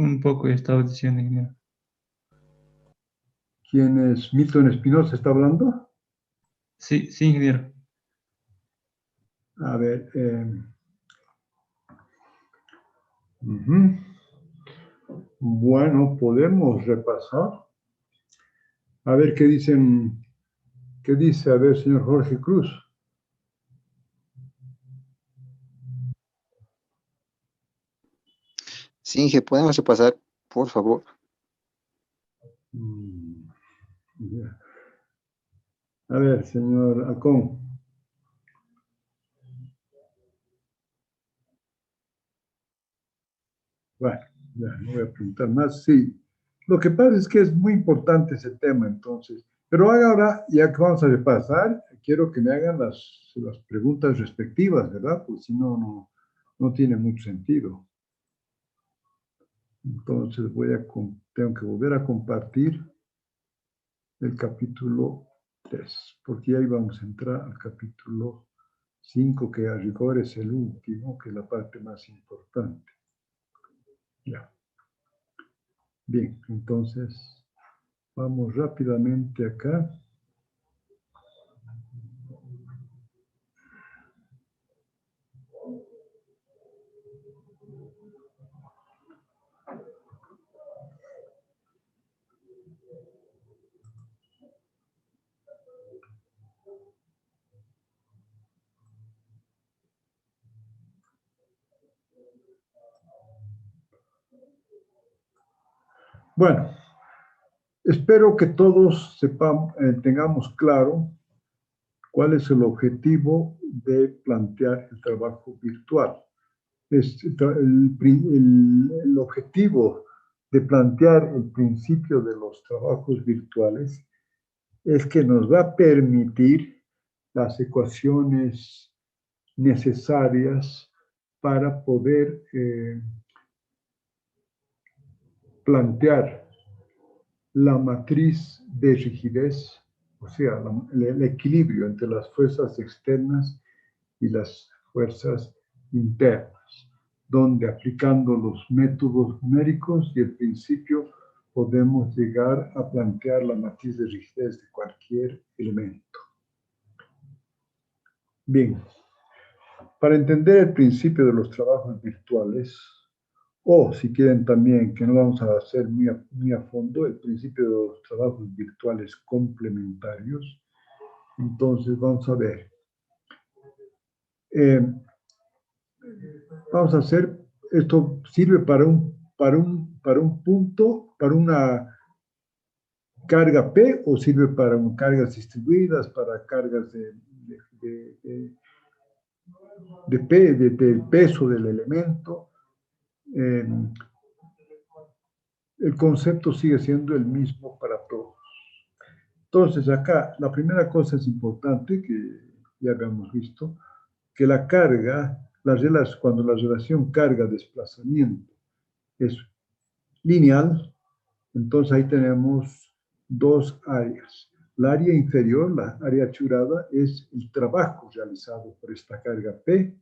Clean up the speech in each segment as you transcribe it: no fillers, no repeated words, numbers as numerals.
Un poco estaba diciendo, ingeniero. ¿Quién es Milton Espinosa? ¿Está hablando? Sí, sí, ingeniero. A ver. Ujú. Bueno, podemos repasar. A ver qué dicen. ¿Qué dice? A ver, señor Jorge Cruz. Sí, Inge, podemos repasar, por favor. Ya. A ver, señor Acón. Bueno, ya no voy a preguntar más. Sí, lo que pasa es que es muy importante ese tema, entonces. Pero ahora, ya que vamos a repasar, quiero que me hagan las preguntas respectivas, ¿verdad? Pues si no, no tiene mucho sentido. Entonces tengo que volver a compartir el capítulo 3, porque ahí vamos a entrar al capítulo 5, que a rigor es el último, que es la parte más importante. Ya. Bien, entonces vamos rápidamente acá. Bueno, espero que todos tengamos claro cuál es el objetivo de plantear el trabajo virtual. El objetivo de plantear el principio de los trabajos virtuales es que nos va a permitir las ecuaciones necesarias para poder plantear la matriz de rigidez, o sea, el equilibrio entre las fuerzas externas y las fuerzas internas, donde aplicando los métodos numéricos y el principio podemos llegar a plantear la matriz de rigidez de cualquier elemento. Bien, para entender el principio de los trabajos virtuales, o si quieren también, que no vamos a hacer muy a fondo, el principio de los trabajos virtuales complementarios, entonces vamos a ver. Vamos a hacer, esto sirve para un punto, para una carga P, o sirve para cargas distribuidas, para cargas de P, del peso del elemento. El concepto sigue siendo el mismo para todos. Entonces, acá, la primera cosa es importante, que ya habíamos visto, que la carga, cuando la relación carga-desplazamiento es lineal, entonces ahí tenemos dos áreas. La área inferior, la área achurada, es el trabajo realizado por esta carga P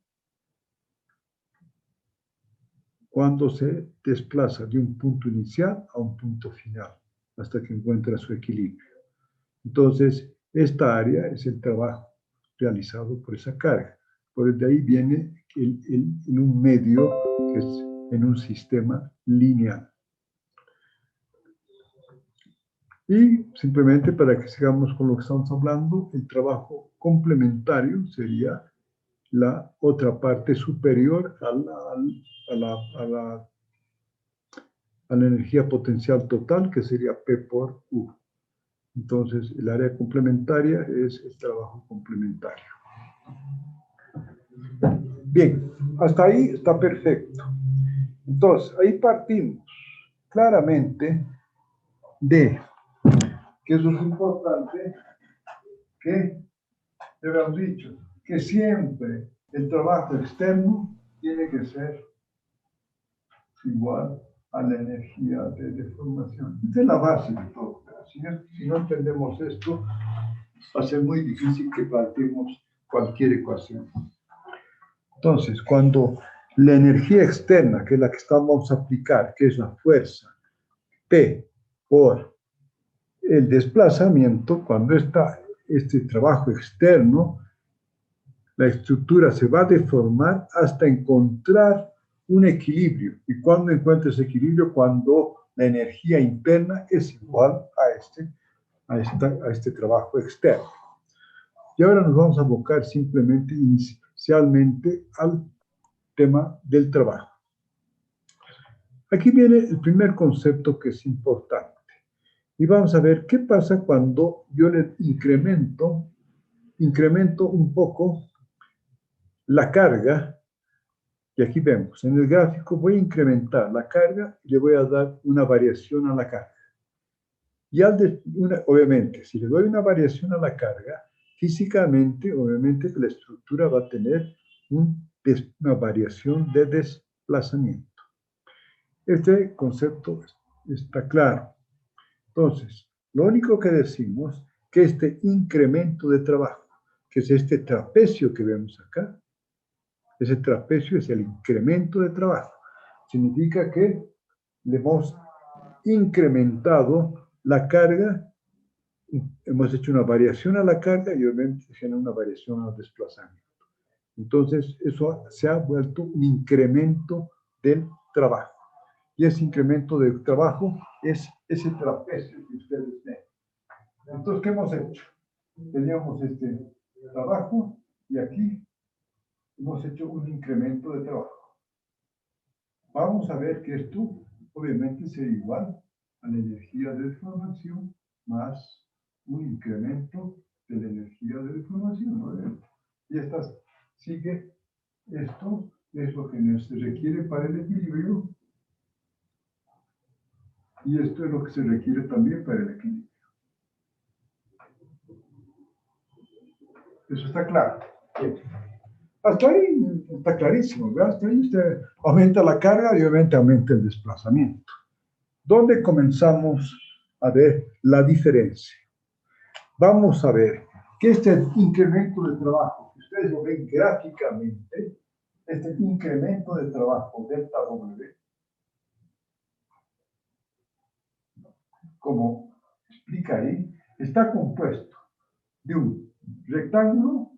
cuando se desplaza de un punto inicial a un punto final, hasta que encuentra su equilibrio. Entonces, esta área es el trabajo realizado por esa carga. Por de ahí viene en un medio, que es en un sistema lineal. Y simplemente para que sigamos con lo que estamos hablando, el trabajo complementario sería la otra parte superior a la energía potencial total, que sería P por U. Entonces, el área complementaria es el trabajo complementario. Bien, hasta ahí está perfecto. Entonces, ahí partimos claramente de que eso es importante, que ya habíamos dicho, que siempre el trabajo externo tiene que ser igual a la energía de deformación. Esta es la base de todo. Si no entendemos esto, va a ser muy difícil que planteemos cualquier ecuación. Entonces, cuando la energía externa, que es la que vamos a aplicar, que es la fuerza, P, por el desplazamiento, cuando está este trabajo externo, la estructura se va a deformar hasta encontrar un equilibrio. ¿Y cuándo encuentra ese equilibrio? Cuando la energía interna es igual a este trabajo externo. Y ahora nos vamos a abocar simplemente, inicialmente, al tema del trabajo. Aquí viene el primer concepto que es importante. Y vamos a ver qué pasa cuando yo le incremento un poco la carga. Y aquí vemos, en el gráfico voy a incrementar la carga y le voy a dar una variación a la carga. Y obviamente, si le doy una variación a la carga, físicamente, obviamente, la estructura va a tener una variación de desplazamiento. Este concepto está claro. Entonces, lo único que decimos que este incremento de trabajo, que es este trapecio que vemos acá, ese trapecio es el incremento de trabajo. Significa que le hemos incrementado la carga, hemos hecho una variación a la carga y obviamente se genera una variación al desplazamiento. Entonces, eso se ha vuelto un incremento del trabajo. Y ese incremento de trabajo es ese trapecio que ustedes ven. Entonces, ¿qué hemos hecho? Teníamos este trabajo y aquí hemos hecho un incremento de trabajo. Vamos a ver que esto obviamente será igual a la energía de deformación más un incremento de la energía de deformación, ¿no? Y sigue, esto es lo que se requiere para el equilibrio y esto es lo que se requiere también para el equilibrio. Eso está claro. Bien. Hasta ahí está clarísimo, ¿verdad? Hasta ahí usted aumenta la carga y obviamente aumenta el desplazamiento. ¿Dónde comenzamos a ver la diferencia? Vamos a ver que este incremento de trabajo, ustedes lo ven gráficamente, este incremento de trabajo delta W, como explica ahí, está compuesto de un rectángulo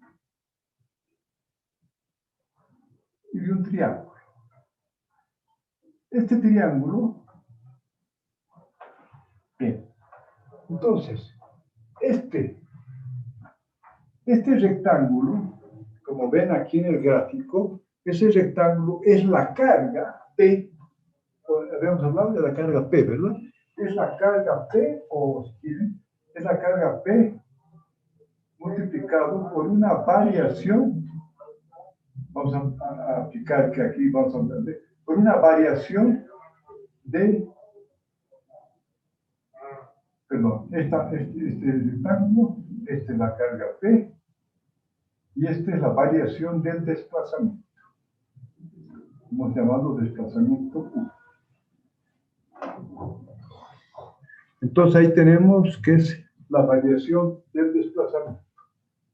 y de un triángulo. Este triángulo, bien, entonces, este rectángulo, como ven aquí en el gráfico, ese rectángulo es la carga P, habíamos hablado de la carga P, ¿verdad? Es la carga P, o si quieren, es la carga P multiplicado por una variación, vamos a aplicar que aquí vamos a entender, por una variación de, perdón, este rectángulo, esta es la carga P, y esta es la variación del desplazamiento. Hemos llamado desplazamiento U. Entonces ahí tenemos que es la variación del desplazamiento.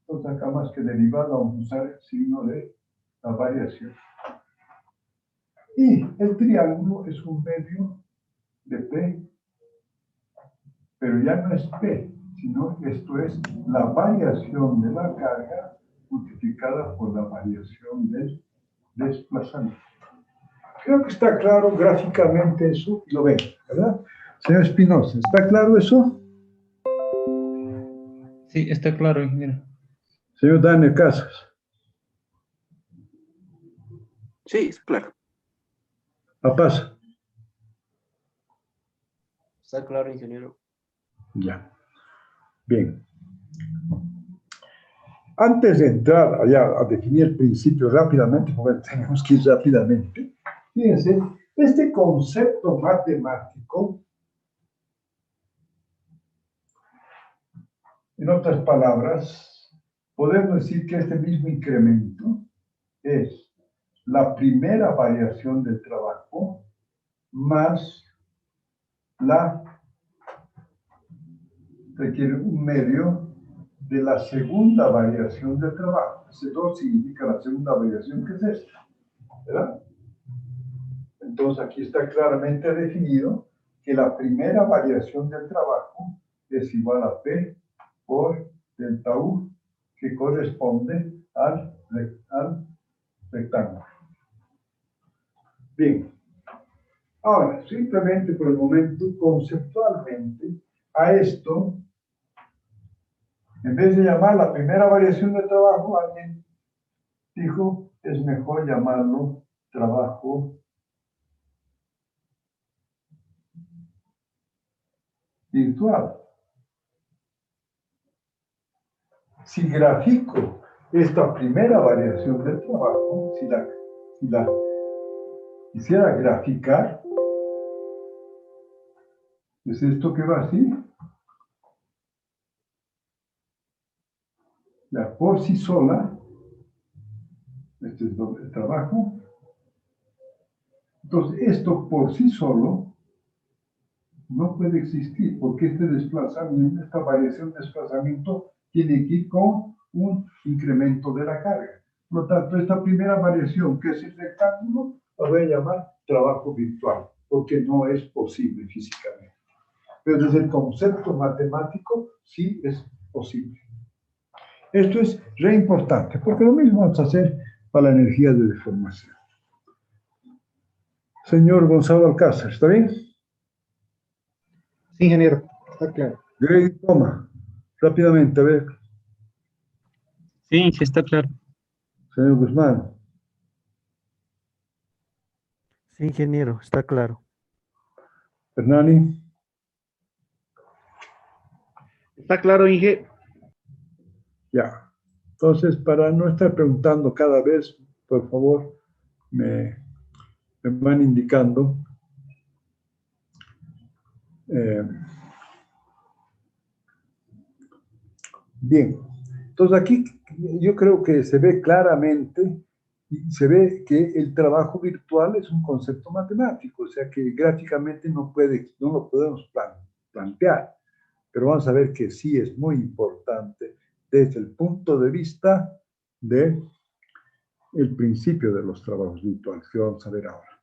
Entonces acá más que derivar vamos a usar el signo de la variación. Y el triángulo es un medio de P, pero ya no es P, sino esto es la variación de la carga multiplicada por la variación del desplazamiento. Creo que está claro gráficamente eso, lo ven, ¿verdad? Señor Espinosa, ¿está claro eso? Sí, está claro, ingeniero. Señor Daniel Casas. Sí, es claro. Paz. Está claro, ingeniero. Ya. Bien. Antes de entrar allá a definir el principio rápidamente, porque tenemos que ir rápidamente, fíjense, este concepto matemático, en otras palabras, podemos decir que este mismo incremento es la primera variación del trabajo más requiere un medio de la segunda variación del trabajo. Ese 2 significa la segunda variación, que es esta, ¿verdad? Entonces aquí está claramente definido que la primera variación del trabajo es igual a P por delta U, que corresponde al rectángulo. Bien. Ahora, simplemente por el momento, conceptualmente, a esto, en vez de llamar la primera variación de trabajo, alguien dijo, es mejor llamarlo trabajo virtual. Si grafico esta primera variación del trabajo, si la quisiera graficar, es esto que va así. Ya por sí sola, este es el trabajo. Entonces, esto por sí solo no puede existir, porque este desplazamiento, esta variación de desplazamiento, tiene que ir con un incremento de la carga. Por lo tanto, esta primera variación, que es el rectángulo, la voy a llamar trabajo virtual, porque no es posible físicamente. Pero desde el concepto matemático, sí es posible. Esto es re importante, porque lo mismo vamos a hacer para la energía de deformación. Señor Gonzalo Alcázar, ¿está bien? Sí, ingeniero, está claro. Greg, toma, rápidamente, a ver. Sí, está claro. Señor Guzmán, Sí, ingeniero, está claro. Hernani, Está claro, Inge. ya. Entonces, para no estar preguntando cada vez, por favor, me van indicando. Bien, entonces aquí yo creo que se ve claramente y se ve que el trabajo virtual es un concepto matemático, o sea que gráficamente no lo podemos plantear, pero vamos a ver que sí es muy importante desde el punto de vista de el principio de los trabajos virtuales que vamos a ver ahora.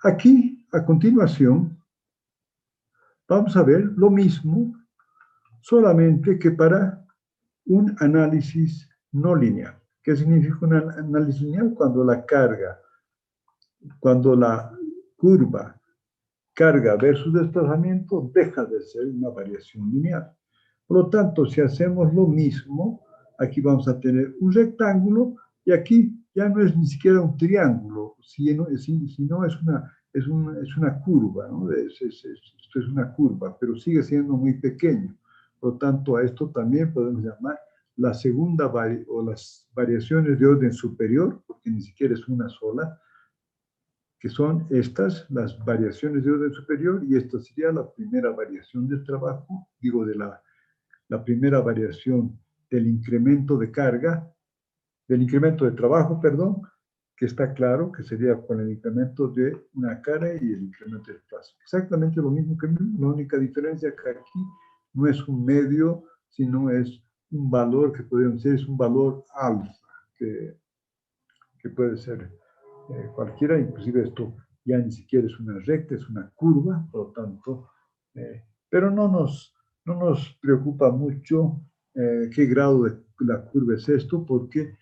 Aquí, a continuación, vamos a ver lo mismo, solamente que para un análisis no lineal. ¿Qué significa un análisis lineal? Cuando la curva carga versus desplazamiento deja de ser una variación lineal. Por lo tanto, si hacemos lo mismo, aquí vamos a tener un rectángulo y aquí ya no es ni siquiera un triángulo, sino es una curva, ¿no? Esto es una curva, pero sigue siendo muy pequeño. Por lo tanto, a esto también podemos llamar la segunda o las variaciones de orden superior, porque ni siquiera es una sola, que son estas, las variaciones de orden superior, y esta sería la primera variación del trabajo, digo, de la primera variación del incremento de carga, del incremento de trabajo, perdón, que está claro que sería con el incremento de una carga y el incremento del plazo. Exactamente lo mismo que la única diferencia que aquí no es un medio, sino es un valor que podríamos decir es un valor alfa, que puede ser cualquiera, inclusive esto ya ni siquiera es una recta, es una curva, por lo tanto, pero no nos preocupa mucho qué grado de la curva es esto, porque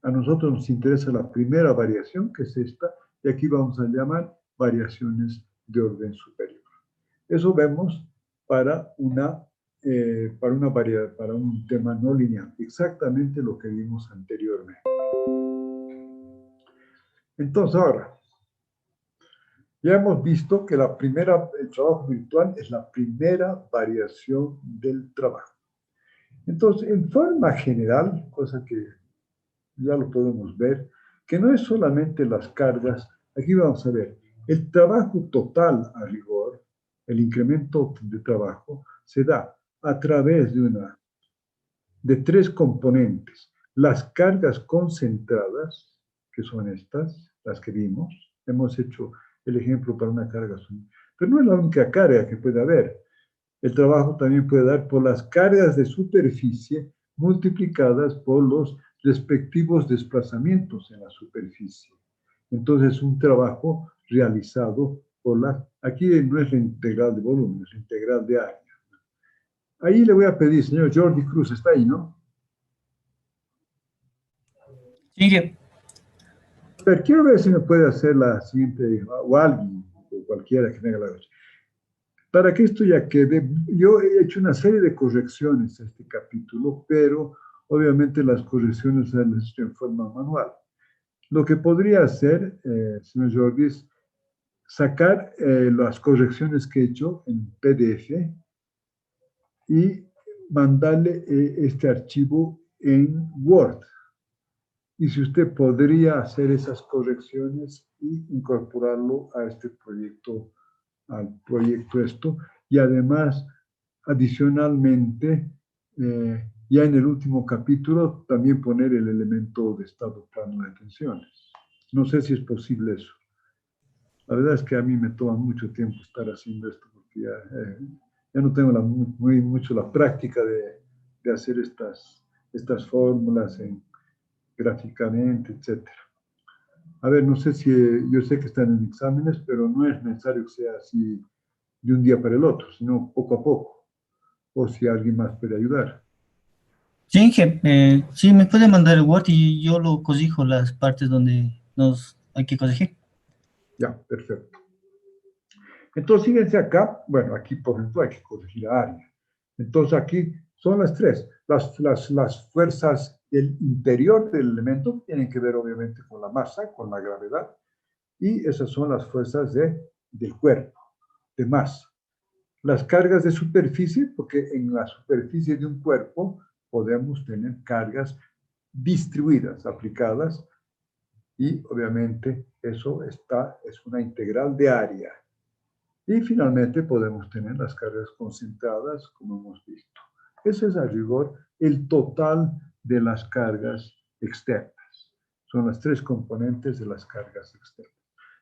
a nosotros nos interesa la primera variación, que es esta, y aquí vamos a llamar variaciones de orden superior. Eso vemos para para un tema no lineal, exactamente lo que vimos anteriormente. Entonces, ahora, ya hemos visto que el trabajo virtual es la primera variación del trabajo. Entonces, en forma general, cosa que ya lo podemos ver, que no es solamente las cargas, aquí vamos a ver, el trabajo total a rigor, el incremento de trabajo, se da a través de tres componentes. Las cargas concentradas, que son estas, las que vimos, hemos hecho el ejemplo para una carga, pero no es la única carga que puede haber. El trabajo también puede dar por las cargas de superficie multiplicadas por los respectivos desplazamientos en la superficie. Entonces, un trabajo realizado por aquí no es la integral de volumen, es la integral de área. Ahí le voy a pedir, señor Jordi Cruz, está ahí, ¿no? Sí, Inge. A ver, quiero ver si me puede hacer la siguiente, o alguien, o cualquiera que tenga la cosa. Para que esto ya quede, yo he hecho una serie de correcciones a este capítulo, pero obviamente las correcciones se las he hecho en forma manual. Lo que podría hacer, señor Jordi, es sacar las correcciones que he hecho en PDF y mandarle este archivo en Word. Y si usted podría hacer esas correcciones y incorporarlo a este proyecto, al proyecto esto, y además, adicionalmente, ya en el último capítulo, también poner el elemento de estado plano de tensiones. No sé si es posible eso. La verdad es que a mí me toma mucho tiempo estar haciendo esto, porque ya no tengo mucho la práctica de hacer estas fórmulas gráficamente, etc. A ver, no sé si, yo sé que están en exámenes, pero no es necesario que sea así de un día para el otro, sino poco a poco, o si alguien más puede ayudar. Sí, Inge, sí, me puede mandar el Word y yo lo corrijo las partes donde nos hay que corregir. Ya, perfecto. Entonces, fíjense acá, bueno, aquí por ejemplo hay que corregir la área. Entonces aquí son las tres. Las fuerzas del interior del elemento tienen que ver obviamente con la masa, con la gravedad, y esas son las fuerzas del cuerpo, de masa. Las cargas de superficie, porque en la superficie de un cuerpo podemos tener cargas distribuidas, aplicadas, y obviamente eso es una integral de área. Y finalmente podemos tener las cargas concentradas, como hemos visto. Ese es a rigor el total de las cargas externas. Son las tres componentes de las cargas externas.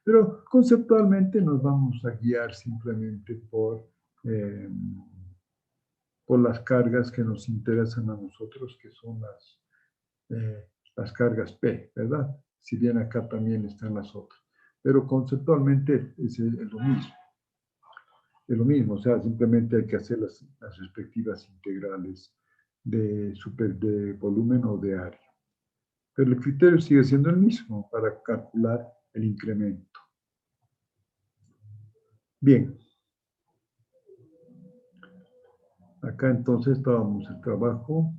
Pero conceptualmente nos vamos a guiar simplemente por las cargas que nos interesan a nosotros, que son las cargas P, ¿verdad? Si bien acá también están las otras. Pero conceptualmente es lo mismo. Es lo mismo, o sea, simplemente hay que hacer las respectivas integrales de volumen o de área. Pero el criterio sigue siendo el mismo para calcular el incremento. Bien. Acá entonces estábamos el trabajo.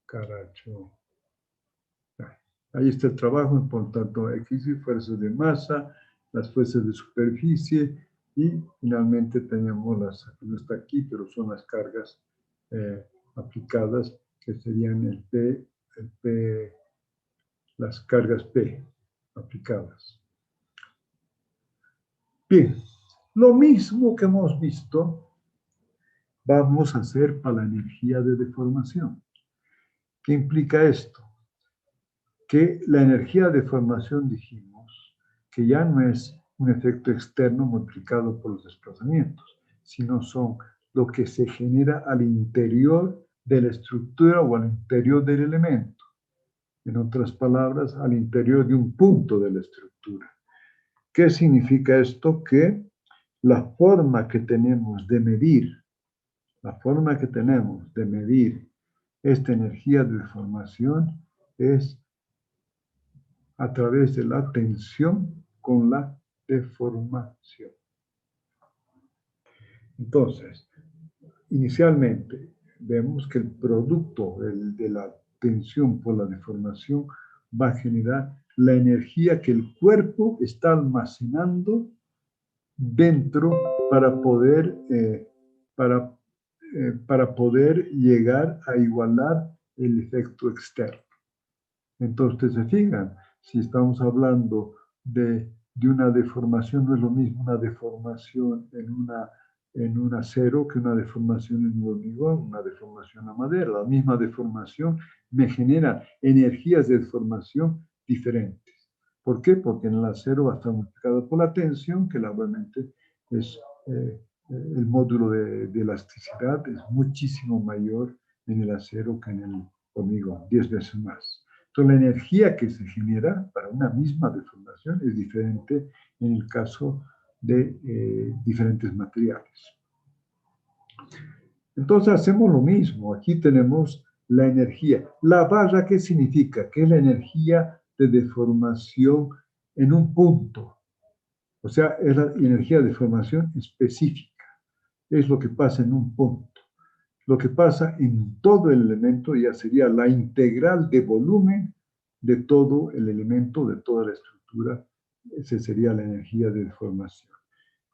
Caracho. Ahí está el trabajo, por tanto, X y fuerzas de masa, las fuerzas de superficie, y finalmente tenemos no está aquí, pero son las cargas aplicadas, que serían el P, las cargas P aplicadas. Bien, lo mismo que hemos visto, vamos a hacer para la energía de deformación. ¿Qué implica esto? Que la energía de deformación, dijimos, que ya no es un efecto externo multiplicado por los desplazamientos, sino son lo que se genera al interior de la estructura o al interior del elemento. En otras palabras, al interior de un punto de la estructura. ¿Qué significa esto? Que la forma que tenemos de medir, esta energía de deformación es a través de la tensión con la deformación. Entonces, inicialmente vemos que el producto de la tensión por la deformación va a generar la energía que el cuerpo está almacenando dentro para poder llegar a igualar el efecto externo. Entonces, se fijan, si estamos hablando de una deformación, no es lo mismo una deformación en un acero que una deformación en un hormigón, una deformación a madera. La misma deformación me genera energías de deformación diferentes. ¿Por qué? Porque en el acero va a estar multiplicado por la tensión, que obviamente es el módulo de elasticidad es muchísimo mayor en el acero que en el hormigón, 10 veces más. Entonces, la energía que se genera para una misma deformación es diferente en el caso de diferentes materiales. Entonces, hacemos lo mismo. Aquí tenemos la energía. La barra, ¿qué significa? Que es la energía de deformación en un punto. O sea, es la energía de deformación específica. Es lo que pasa en un punto. Lo que pasa en todo el elemento ya sería la integral de volumen de todo el elemento, de toda la estructura. Esa sería la energía de deformación,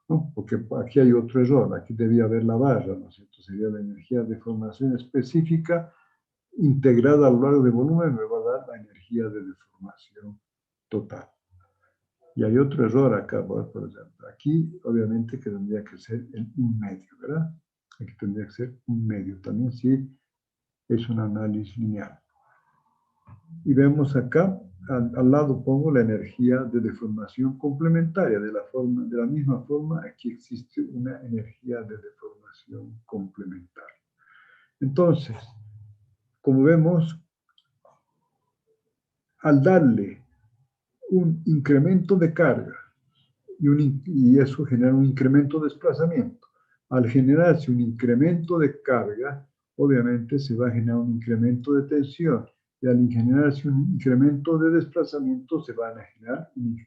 ¿no? Porque aquí hay otro error. Aquí debía haber la barra, ¿no es cierto? Sería la energía de deformación específica integrada a lo largo del volumen, me va a dar la energía de deformación total. Y hay otro error acá, por ejemplo. Aquí, obviamente, que tendría que ser en un medio, ¿verdad? Aquí tendría que ser un medio también, si es un análisis lineal. Y vemos acá, al lado pongo la energía de deformación complementaria. De la misma forma, aquí existe una energía de deformación complementaria. Entonces, como vemos, al darle un incremento de carga y eso genera un incremento de desplazamiento. Al generarse un incremento de carga, obviamente se va a generar un incremento de tensión y al generarse un incremento de desplazamiento se van a generar un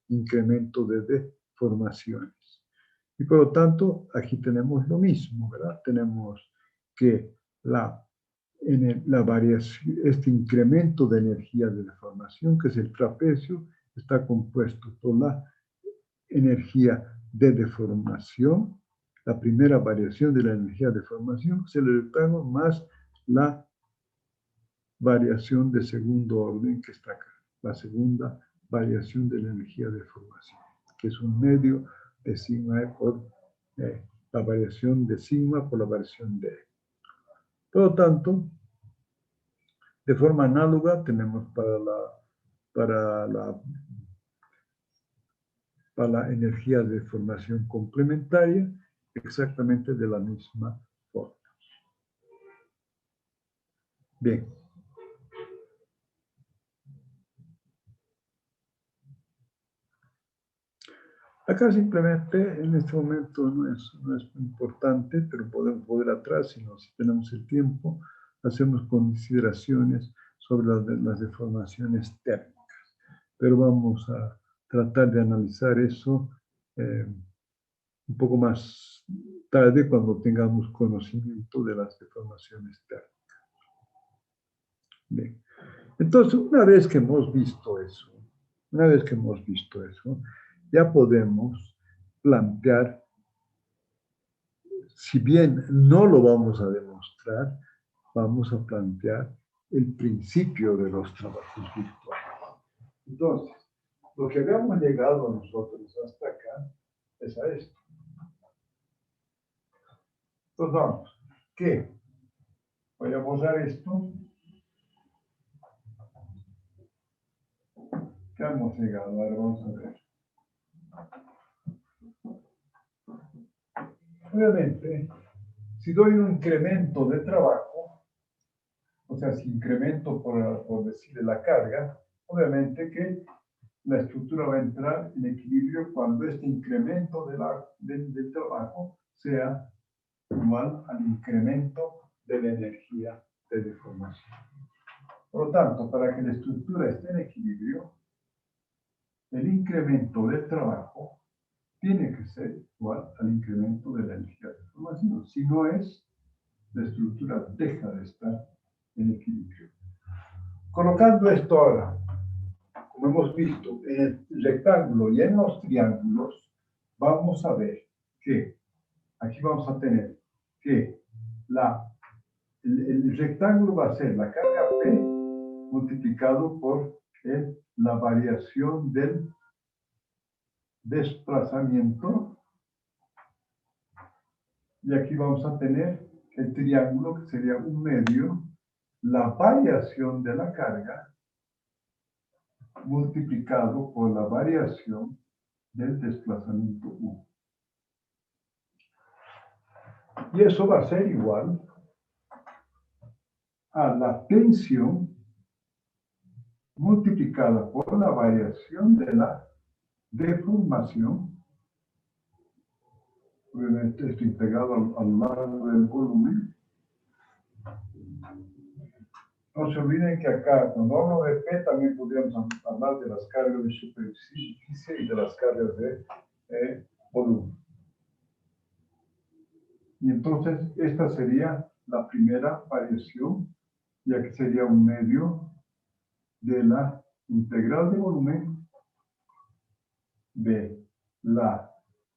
incremento de deformaciones. Y por lo tanto, aquí tenemos lo mismo, ¿verdad? Tenemos que la variación, este incremento de energía de deformación, que es el trapecio, está compuesto por la energía de deformación, la primera variación de la energía de deformación, que es el rectángulo, más la variación de segundo orden que está acá, la segunda variación de la energía de deformación, que es un medio de sigma E por la variación de sigma por la variación de E. Por lo tanto, de forma análoga tenemos para la energía de deformación complementaria exactamente de la misma forma. Bien. Acá simplemente en este momento no es importante, pero podemos volver atrás si tenemos el tiempo, hacemos consideraciones sobre las deformaciones térmicas. Pero vamos a tratar de analizar eso un poco más tarde cuando tengamos conocimiento de las deformaciones térmicas. Bien. Entonces, una vez que hemos visto eso, ya podemos plantear, si bien no lo vamos a demostrar, vamos a plantear el principio de los trabajos virtuales. Entonces, lo que habíamos llegado nosotros hasta acá es a esto. Entonces vamos, ¿qué? Voy a borrar esto. ¿Qué hemos llegado? Ahora vamos a ver. Obviamente, si doy un incremento de trabajo, o sea, si incremento por decirle la carga, obviamente que la estructura va a entrar en equilibrio cuando este incremento del trabajo sea igual al incremento de la energía de deformación. Por lo tanto, para que la estructura esté en equilibrio, el incremento del trabajo tiene que ser igual al incremento de la energía de deformación. Si no es, la estructura deja de estar en equilibrio. Colocando esto ahora, como hemos visto, en el rectángulo y en los triángulos, vamos a ver que aquí vamos a tener que el rectángulo va a ser la carga P multiplicado por la variación del desplazamiento. Y aquí vamos a tener el triángulo, que sería un medio, la variación de la carga multiplicado por la variación del desplazamiento U. Y eso va a ser igual a la tensión multiplicada por la variación de la deformación, obviamente esto integrado a lo largo del volumen. No se olviden que acá, cuando hablo de P, también podríamos hablar de las cargas de superficie y de las cargas de volumen. Y entonces, esta sería la primera variación, ya que sería un medio de la integral de volumen de la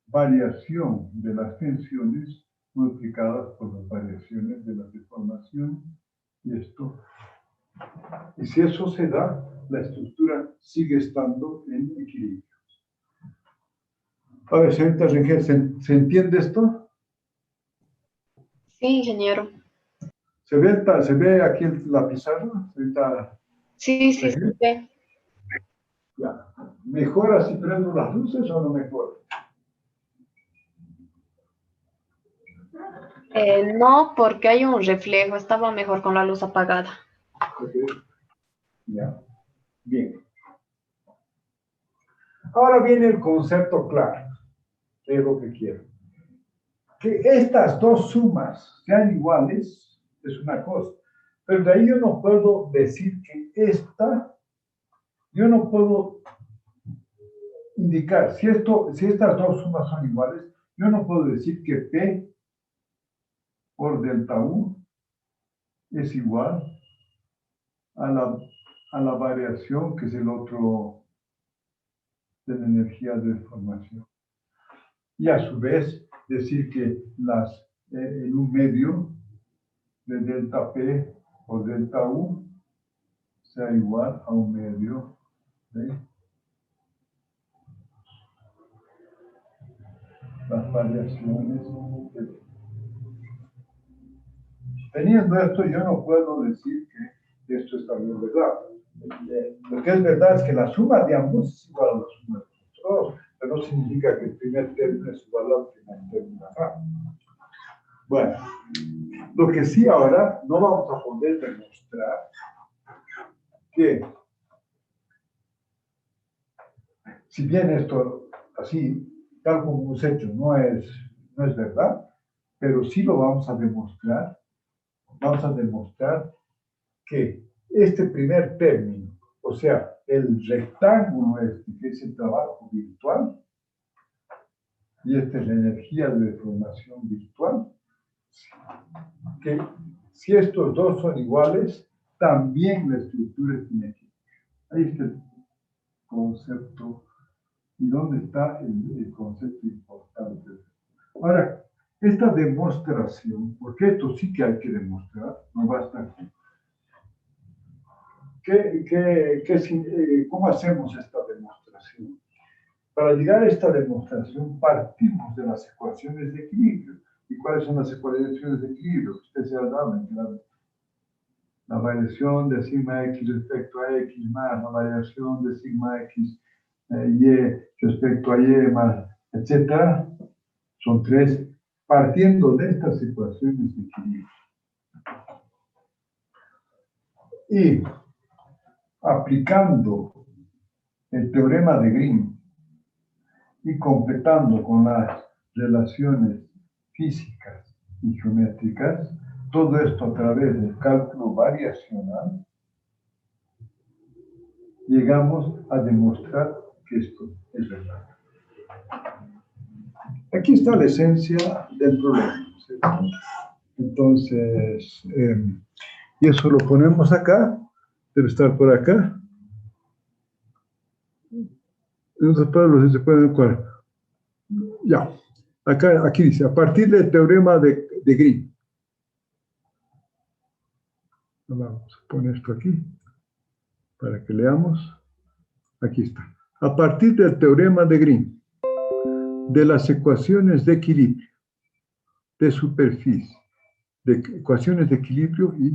variación de las tensiones multiplicadas por las variaciones de la deformación. Y esto, y si eso se da, la estructura sigue estando en equilibrio. A ver, señorita Rengel, ¿se entiende esto? Sí, ingeniero. ¿Se ve aquí la pizarra? Señorita Sí, sí, Rengel. sí. Ya. ¿Mejora si prendo las luces o no mejora? No, porque hay un reflejo. Estaba mejor con la luz apagada. Ok. Ya. Bien. Ahora viene el concepto claro, que es lo que quiero. Que estas dos sumas sean iguales es una cosa, pero de ahí yo no puedo decir que yo no puedo indicar, si estas dos sumas son iguales, yo no puedo decir que P por delta U es igual a la variación que es el otro de la energía de deformación. Y a su vez decir que en un medio de delta P o delta U sea igual a un medio de las variaciones. Teniendo esto, yo no puedo decir que esto está bien verdad. Lo que es verdad es que la suma de ambos es igual a la suma de los dos, pero no significa que el primer término es igual al primer término acá. Bueno, lo que sí ahora no vamos a poder demostrar que, si bien esto así, tal como hemos hecho, no es verdad, pero sí lo vamos a demostrar. Vamos a demostrar que este primer término, o sea, el rectángulo este, que es el trabajo virtual, y esta es la energía de deformación virtual, que si estos dos son iguales, también la estructura es inequívoca. Ahí está el concepto. ¿Y dónde está el concepto importante? Ahora, esta demostración, porque esto sí que hay que demostrar, no basta aquí. ¿Cómo hacemos esta demostración? Para llegar a esta demostración partimos de las ecuaciones de equilibrio. ¿Y cuáles son las ecuaciones de equilibrio? Ustedes ya saben, la variación de sigma x respecto a x más la variación de sigma x y respecto a y más, etcétera, son tres, partiendo de estas ecuaciones de equilibrio. Y aplicando el teorema de Green y completando con las relaciones físicas y geométricas, todo esto a través del cálculo variacional, llegamos a demostrar que esto es verdad. Aquí está la esencia del problema, ¿cierto? Entonces, y eso lo ponemos acá, debe estar por acá. Entonces, para los se pueden encuadrar. Ya, aquí dice, a partir del teorema de Green. Vamos a poner esto aquí, para que leamos. Aquí está. A partir del teorema de Green, de las ecuaciones de equilibrio, de superficie, de ecuaciones de equilibrio y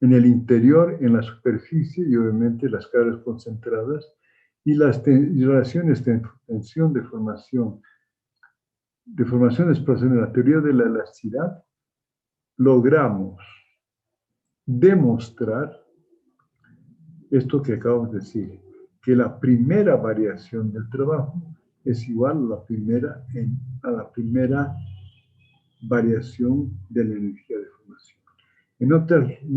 en el interior, en la superficie y obviamente las cargas concentradas y las relaciones de tensión, deformación desplazación en la teoría de la elasticidad, logramos demostrar esto que acabamos de decir, que la primera variación del trabajo es igual a la primera variación de la energía de formación. En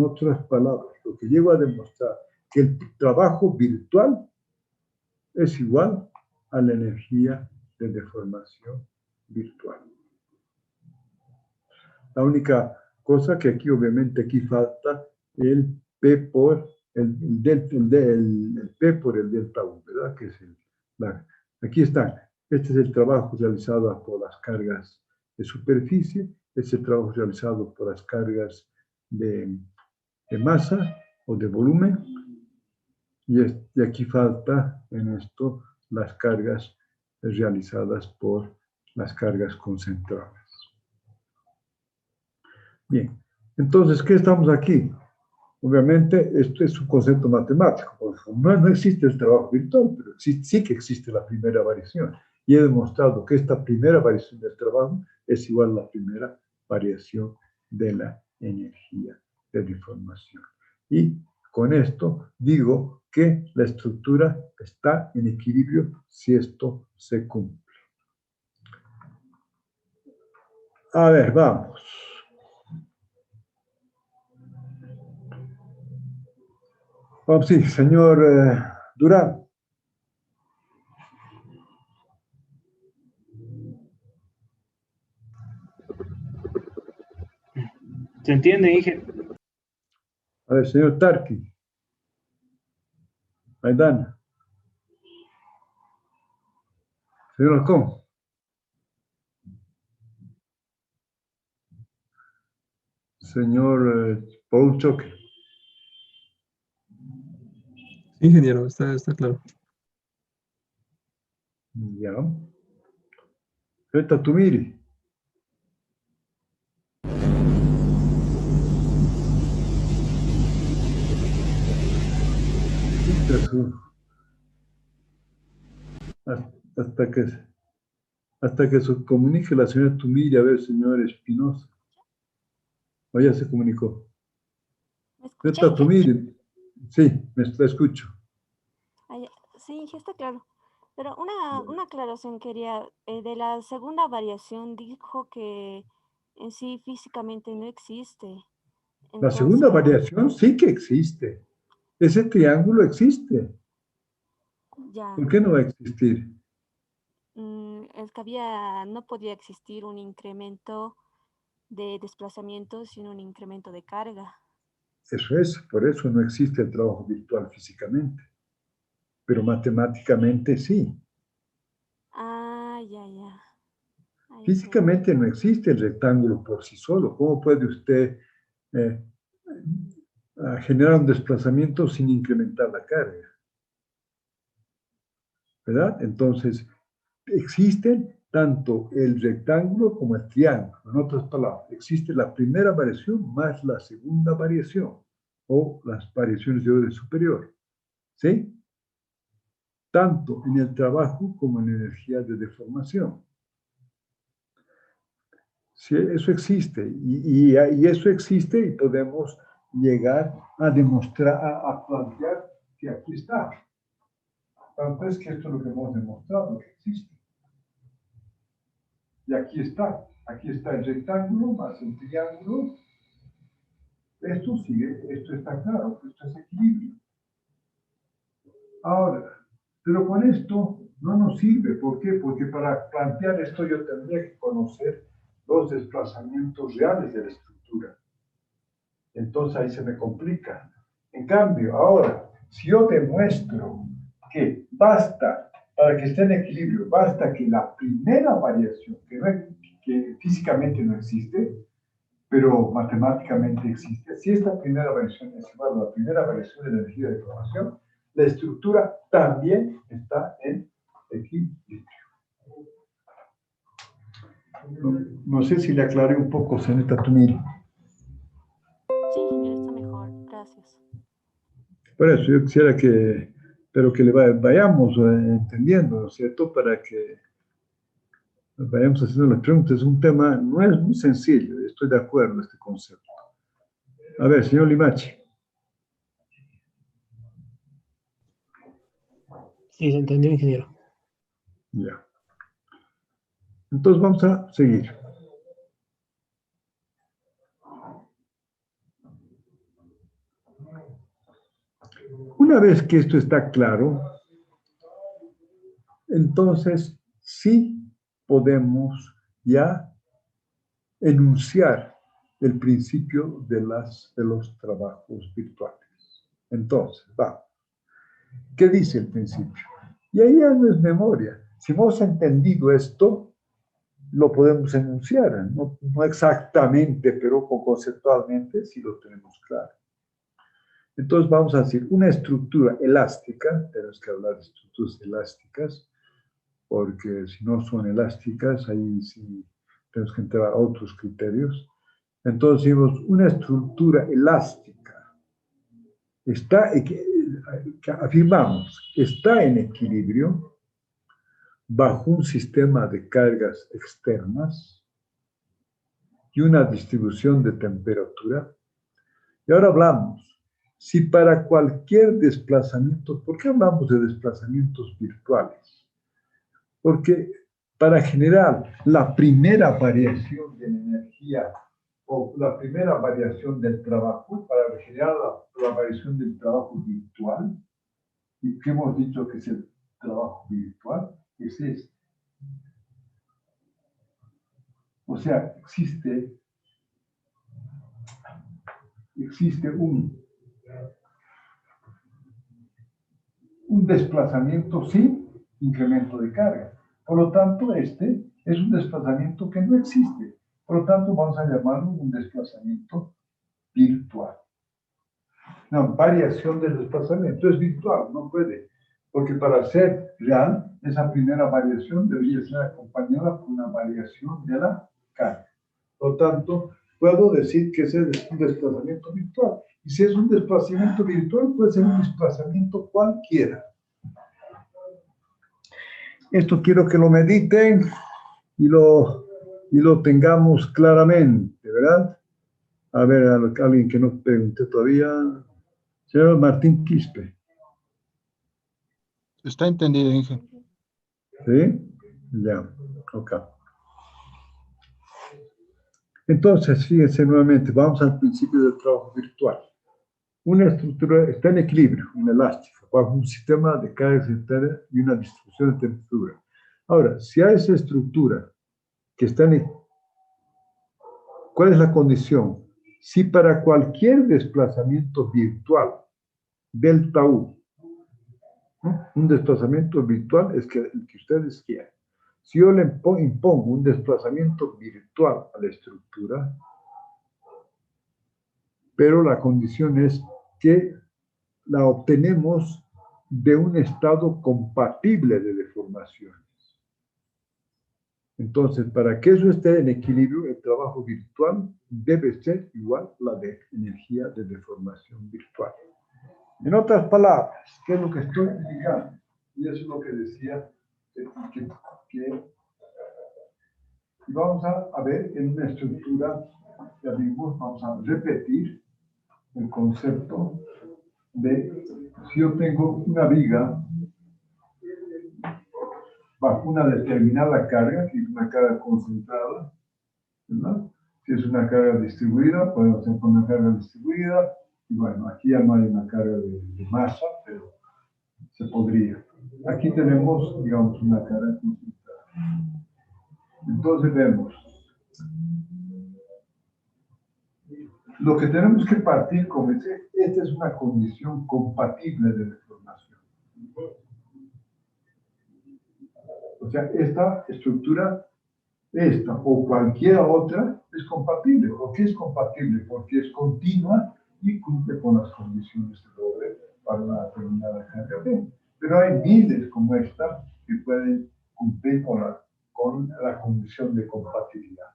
otras palabras, lo que llevo a demostrar que el trabajo virtual es igual a la energía de deformación virtual. La única cosa que aquí, obviamente, aquí falta el P por el P por el delta U, ¿verdad? Que es aquí está. Este es el trabajo realizado por las cargas de superficie, este es el trabajo realizado por las cargas de masa o de volumen, y aquí falta en esto las cargas realizadas por las cargas concentradas. Bien, entonces, ¿qué estamos aquí? Obviamente, esto es un concepto matemático. No existe el trabajo virtual, pero sí que existe la primera variación. Y he demostrado que esta primera variación del trabajo es igual a la primera variación de la energía de deformación. Y con esto digo que la estructura está en equilibrio si esto se cumple. A ver, vamos. Vamos, sí, señor Durán. ¿Se entiende, Inge? A ver, señor Tarqui. Aidana. Señor Alcón. Señor Paul Choque. Ingeniero, está claro. Ya. Reta Tumiri. Hasta que se comunique la señora Tumiri, a ver, señor Espinosa. O ya se comunicó. Reta Tumiri. Sí, me escucho. Sí, está claro. Pero una aclaración quería, de la segunda variación dijo que en sí físicamente no existe. La segunda Entonces, variación sí que existe. Ese triángulo existe. ya, ¿Por qué no va a existir? es que no podía existir un incremento de desplazamiento sin un incremento de carga. Eso es, por eso no existe el trabajo virtual físicamente. Pero matemáticamente sí. Ah, ya. Ahí Físicamente no existe el rectángulo por sí solo. ¿Cómo puede usted generar un desplazamiento sin incrementar la carga? ¿Verdad? Entonces, existen tanto el rectángulo como el triángulo. En otras palabras, existe la primera variación más la segunda variación, o las variaciones de orden superior. ¿Sí? Tanto en el trabajo como en energía de deformación. Sí, eso existe, y eso existe, y podemos llegar a demostrar, a plantear que aquí está. Tanto es que esto es lo que hemos demostrado, que existe. Y aquí está el rectángulo más el triángulo. Esto está claro, esto es equilibrio. Ahora, pero con esto no nos sirve. ¿Por qué? Porque para plantear esto yo tendría que conocer los desplazamientos reales de la estructura. Entonces ahí se me complica. En cambio, ahora, si yo demuestro que basta, para que esté en equilibrio, basta que la primera variación, que físicamente no existe, pero matemáticamente existe, si esta primera variación es igual a la primera variación de la energía de deformación, la estructura también está en equilibrio. No sé si le aclaré un poco, señorita Tumiri. Sí, ingeniero, está mejor. Gracias. Por eso yo quisiera que vayamos entendiendo, ¿no es cierto? Para que vayamos haciendo las preguntas. Es un tema, no es muy sencillo, estoy de acuerdo en este concepto. A ver, señor Limachi. Sí, se entendió, ingeniero. Ya. Entonces vamos a seguir. Una vez que esto está claro, entonces sí podemos ya enunciar el principio de los trabajos virtuales. Entonces, vamos. ¿Qué dice el principio? Y ahí ya no es memoria. Si hemos entendido esto, lo podemos enunciar, no exactamente, pero conceptualmente sí lo tenemos claro. Entonces vamos a decir una estructura elástica, tenemos que hablar de estructuras elásticas, porque si no son elásticas, ahí sí tenemos que entrar a otros criterios. Entonces decimos una estructura elástica, afirmamos, está en equilibrio bajo un sistema de cargas externas y una distribución de temperatura. Y ahora hablamos, si para cualquier desplazamiento, ¿por qué hablamos de desplazamientos virtuales? Porque para generar la primera variación de la energía o la primera variación del trabajo, para generar la variación del trabajo virtual, y que hemos dicho que es el trabajo virtual, es este. O sea, existe un desplazamiento sin incremento de carga. Por lo tanto, este es un desplazamiento que no existe. Por lo tanto, vamos a llamarlo un desplazamiento virtual. Una variación del desplazamiento es virtual, no puede. Porque para ser real, esa primera variación debería ser acompañada por una variación de la carga. Por lo tanto, puedo decir que ese es un desplazamiento virtual. Y si es un desplazamiento virtual, puede ser un desplazamiento cualquiera. Esto quiero que lo mediten y lo tengamos claramente, ¿verdad? A ver, alguien que no pregunté todavía. Señor Martín Quispe. Está entendido, Inge. ¿Sí? Ya, ok. Entonces, fíjense nuevamente, vamos al principio del trabajo virtual. Una estructura está en equilibrio, inelástico, bajo un sistema de cargas externas y una distribución de temperatura. Ahora, si hay esa estructura que está en... ¿Cuál es la condición? Si para cualquier desplazamiento virtual, delta U, ¿no? Un desplazamiento virtual es el que ustedes quieran. Si yo le impongo un desplazamiento virtual a la estructura, pero la condición es que la obtenemos de un estado compatible de deformaciones. Entonces, para que eso esté en equilibrio, el trabajo virtual debe ser igual a la de energía de deformación virtual. En otras palabras, ¿qué es lo que estoy indicando? Y eso es lo que decía y vamos a ver en una estructura, ya vimos, vamos a repetir el concepto de si yo tengo una viga bajo una determinada carga, que es una carga concentrada, ¿verdad? Si es una carga distribuida, podemos tener una carga distribuida, y bueno, aquí ya no hay una carga de masa, pero se podría. Aquí tenemos, digamos, una carga concentrada. Entonces vemos, lo que tenemos que partir con esta es una condición compatible de deformación. O sea, esta estructura, esta o cualquier otra, es compatible. ¿Por qué es compatible? Porque es continua y cumple con las condiciones de orden para una determinada carga B. Pero hay miles como esta que pueden cumplir con la condición de compatibilidad.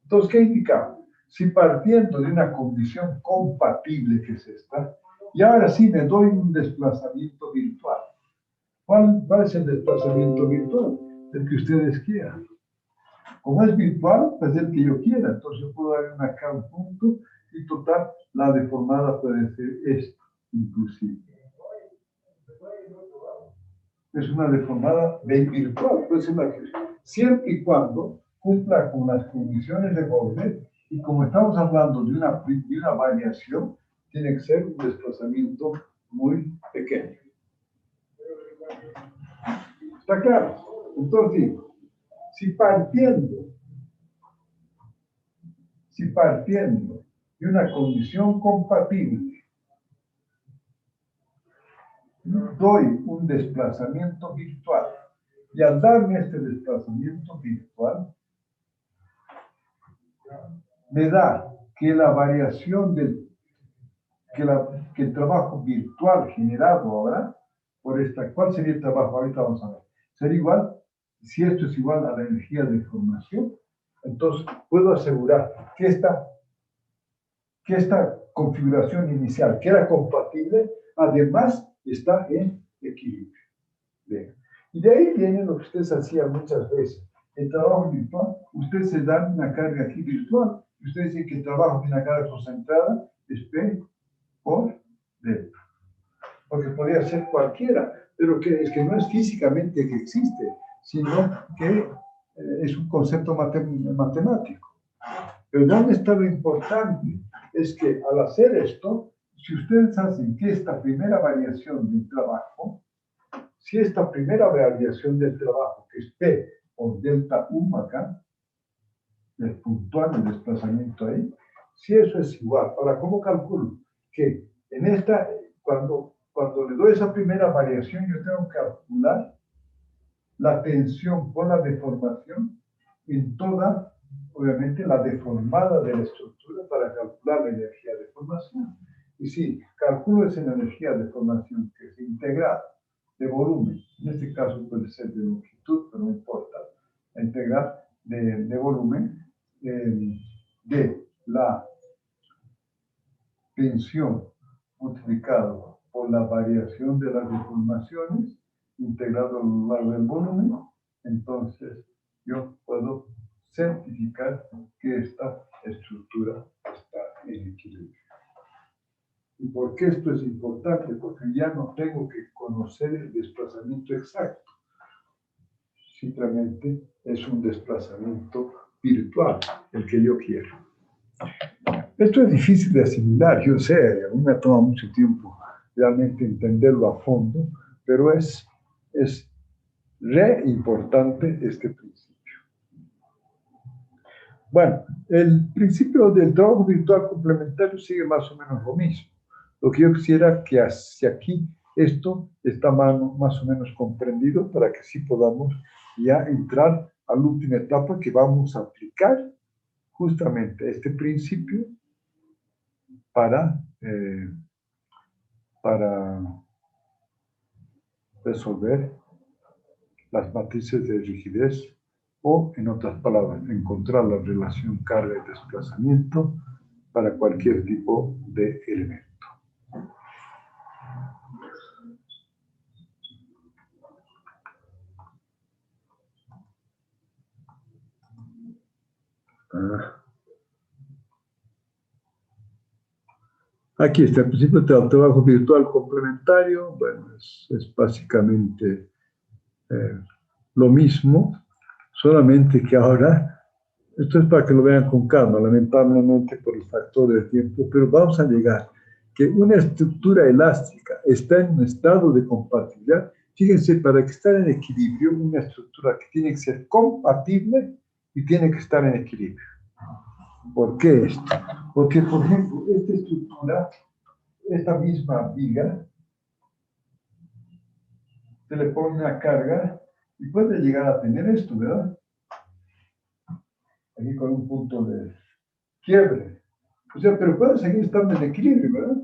Entonces, ¿qué indicamos? Si partiendo de una condición compatible que es esta, y ahora sí me doy un desplazamiento virtual. ¿Cuál es el desplazamiento virtual? El que ustedes quieran. Como es virtual, pues el que yo quiera. Entonces yo puedo dar acá un punto y total, la deformada puede ser esta, inclusive. es una deformada virtual, puede ser la que siempre y cuando cumpla con las condiciones de borde, y como estamos hablando de una variación, tiene que ser un desplazamiento muy pequeño. ¿Está claro? Entonces, si partiendo de una condición compatible, doy un desplazamiento virtual, y al darme este desplazamiento virtual, me da que la variación que el trabajo virtual generado ahora, ¿cuál sería el trabajo? Ahorita vamos a ver. Sería igual, si esto es igual a la energía de formación, entonces puedo asegurar que esta configuración inicial, que era compatible, además está en equilibrio. Bien. Y de ahí viene lo que ustedes hacían muchas veces. El trabajo virtual, ustedes se dan una carga aquí virtual, y ustedes dicen que el trabajo de una carga concentrada es P por delta. Porque podría ser cualquiera, pero es que no es físicamente que existe, sino que es un concepto matemático. Pero ¿dónde está lo importante? Es que al hacer esto, si ustedes hacen que esta primera variación del trabajo, si esta primera variación del trabajo, que es P por delta U acá, el puntual, el desplazamiento ahí, si eso es igual, ahora, ¿cómo calculo? Que en esta, cuando le doy esa primera variación, yo tengo que calcular la tensión por la deformación en toda, obviamente, la deformada de la estructura para calcular la energía de formación. Y si calculo esa energía de formación que es integral de volumen, en este caso puede ser de longitud, pero no importa, la integral de volumen de la tensión multiplicado por la variación de las deformaciones integrado a lo largo del volumen, entonces yo puedo certificar que esta estructura está en equilibrio. ¿Y por qué esto es importante? Porque ya no tengo que conocer el desplazamiento exacto. Simplemente es un desplazamiento virtual, el que yo quiero. Esto es difícil de asimilar, yo sé, a mí me ha tomado mucho tiempo realmente entenderlo a fondo, pero es re importante este principio. Bueno, el principio del trabajo virtual complementario sigue más o menos lo mismo. Lo que yo quisiera que hacia aquí esto está más o menos comprendido para que sí podamos ya entrar a la última etapa que vamos a aplicar justamente este principio para resolver las matrices de rigidez o, en otras palabras, encontrar la relación carga y desplazamiento para cualquier tipo de elemento. Aquí está el principio del trabajo virtual complementario. Bueno, es básicamente lo mismo, solamente que ahora, esto es para que lo vean con calma, lamentablemente por el factor de tiempo, pero vamos a llegar que una estructura elástica está en un estado de compatibilidad. Fíjense, para que estar en equilibrio, una estructura que tiene que ser compatible y tiene que estar en equilibrio. ¿Por qué esto? Porque, por ejemplo, esta estructura, esta misma viga, se le pone una carga y puede llegar a tener esto, ¿verdad? Aquí con un punto de quiebre. O sea, pero puede seguir estando en equilibrio, ¿verdad?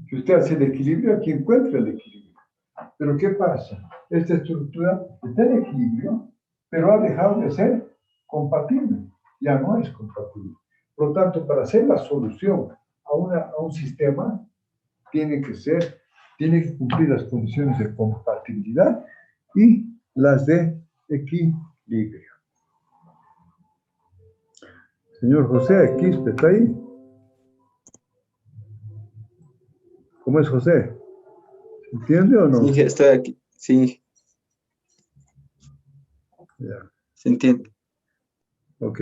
Si usted hace el equilibrio, aquí encuentra el equilibrio. Pero ¿qué pasa? Esta estructura está en equilibrio, pero ha dejado de ser compatible. Ya no es compatible. Por lo tanto, para hacer la solución a un sistema, tiene que cumplir las condiciones de compatibilidad y las de equilibrio. Señor José Quispe, ¿está ahí? ¿Cómo es José? ¿Entiende o no? Sí, Inge, estoy aquí. Sí, Inge, Ya, se entiende. ok.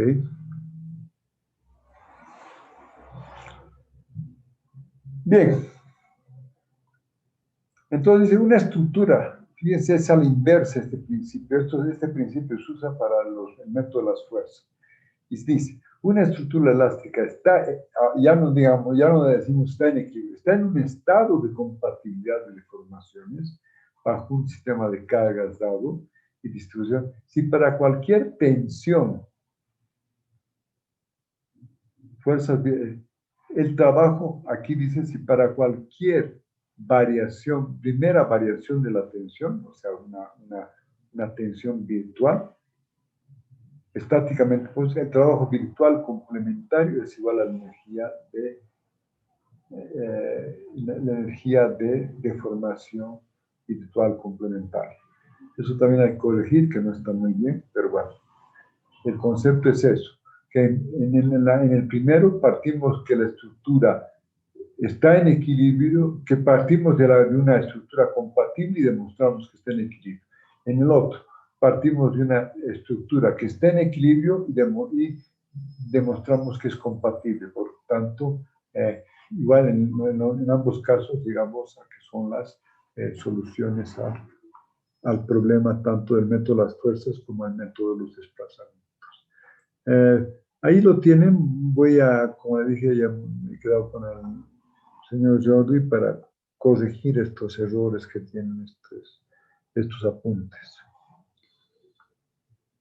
Bien. Entonces dice una estructura. Fíjense, es a la inversa este principio. Este principio se usa para el método de las fuerzas. Y dice, una estructura elástica está, ya no digamos, ya no decimos está en equilibrio, está en un estado de compatibilidad de deformaciones bajo un sistema de cargas dado y distribución. Si para cualquier tensión, fuerzas, el trabajo, aquí dice, si para cualquier variación, primera variación de la tensión, o sea, una tensión virtual, estáticamente, pues el trabajo virtual complementario es igual a la energía de deformación virtual complementaria. Eso también hay que corregir, que no está muy bien, pero bueno, el concepto es eso, que en el primero partimos que la estructura está en equilibrio, que partimos de una estructura compatible y demostramos que está en equilibrio. En el otro, partimos de una estructura que está en equilibrio y demostramos que es compatible. Por tanto, igual en ambos casos llegamos a que son las soluciones al problema tanto del método de las fuerzas como el método de los desplazamientos. Ahí lo tienen. Voy a, como le dije, ya me he quedado con el señor Jordi para corregir estos errores que tienen estos apuntes.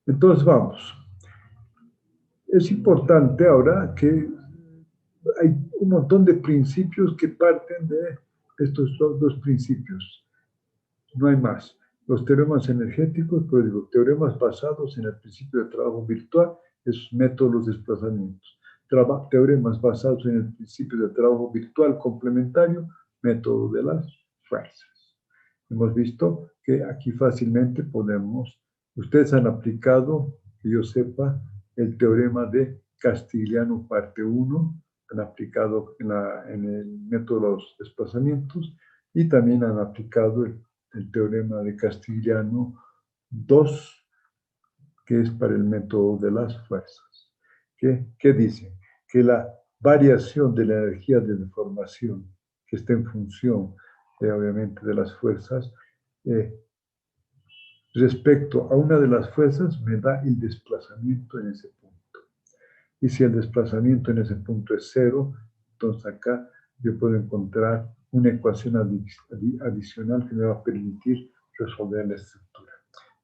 Entonces vamos. Es importante ahora que hay un montón de principios que parten de estos dos principios. No hay más. Los teoremas energéticos, pero digo, teoremas basados en el principio de trabajo virtual, es método de los desplazamientos. Teoremas basados en el principio de trabajo virtual complementario, método de las fuerzas. Hemos visto que aquí fácilmente podemos, ustedes han aplicado, que yo sepa, el teorema de Castigliano parte 1, han aplicado en el método de los desplazamientos y también han aplicado el teorema de Castigliano 2, que es para el método de las fuerzas. ¿Qué dice? Que la variación de la energía de deformación, que está en función, obviamente, de las fuerzas, respecto a una de las fuerzas, me da el desplazamiento en ese punto. Y si el desplazamiento en ese punto es 0, entonces acá yo puedo encontrar una ecuación adicional que me va a permitir resolver la estructura.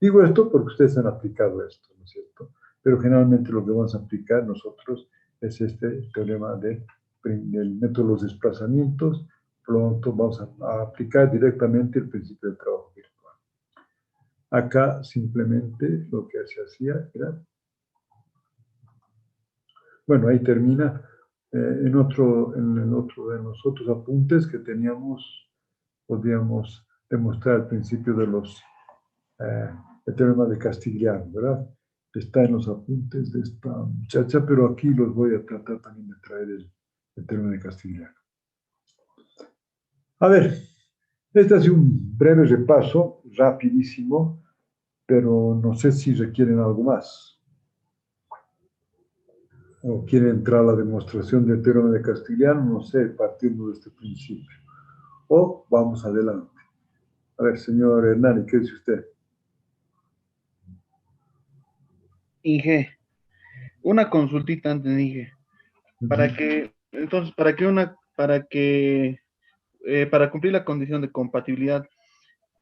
Digo esto porque ustedes han aplicado esto, ¿no es cierto? Pero generalmente lo que vamos a aplicar nosotros es el teorema del método de los desplazamientos. Pronto vamos a aplicar directamente el principio del trabajo virtual. Acá simplemente lo que se hacía era... Bueno, ahí termina. En el otro de los otros apuntes que teníamos, podíamos demostrar el principio de el teorema de Castigliano, ¿verdad? Está en los apuntes de esta muchacha, pero aquí los voy a tratar también de traer el teorema de Castigliano. A ver, este ha sido un breve repaso, rapidísimo, pero no sé si requieren algo más. O quiere entrar a la demostración del teorema de Castigliano, no sé, partiendo de este principio. O vamos adelante. A ver, señor Hernani, ¿qué dice usted? Inge, una consultita antes, Inge. Para cumplir la condición de compatibilidad,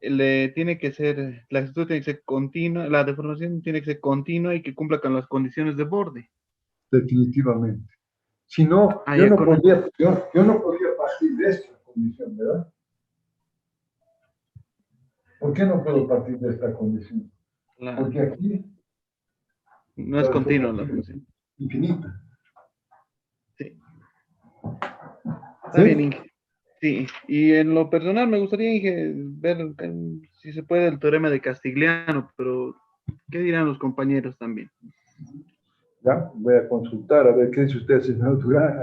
la estructura tiene que ser continua, la deformación tiene que ser continua y que cumpla con las condiciones de borde. Definitivamente. Si no, yo no podría partir de esta condición, ¿verdad? ¿Por qué no puedo partir de esta condición? Claro. Porque aquí no es continua la función. Infinita. Sí. Está bien, Inge. Sí, y en lo personal me gustaría, Inge, ver si se puede el teorema de Castigliano, pero ¿qué dirán los compañeros también? Ya, voy a consultar a ver qué dice usted, señor Durán,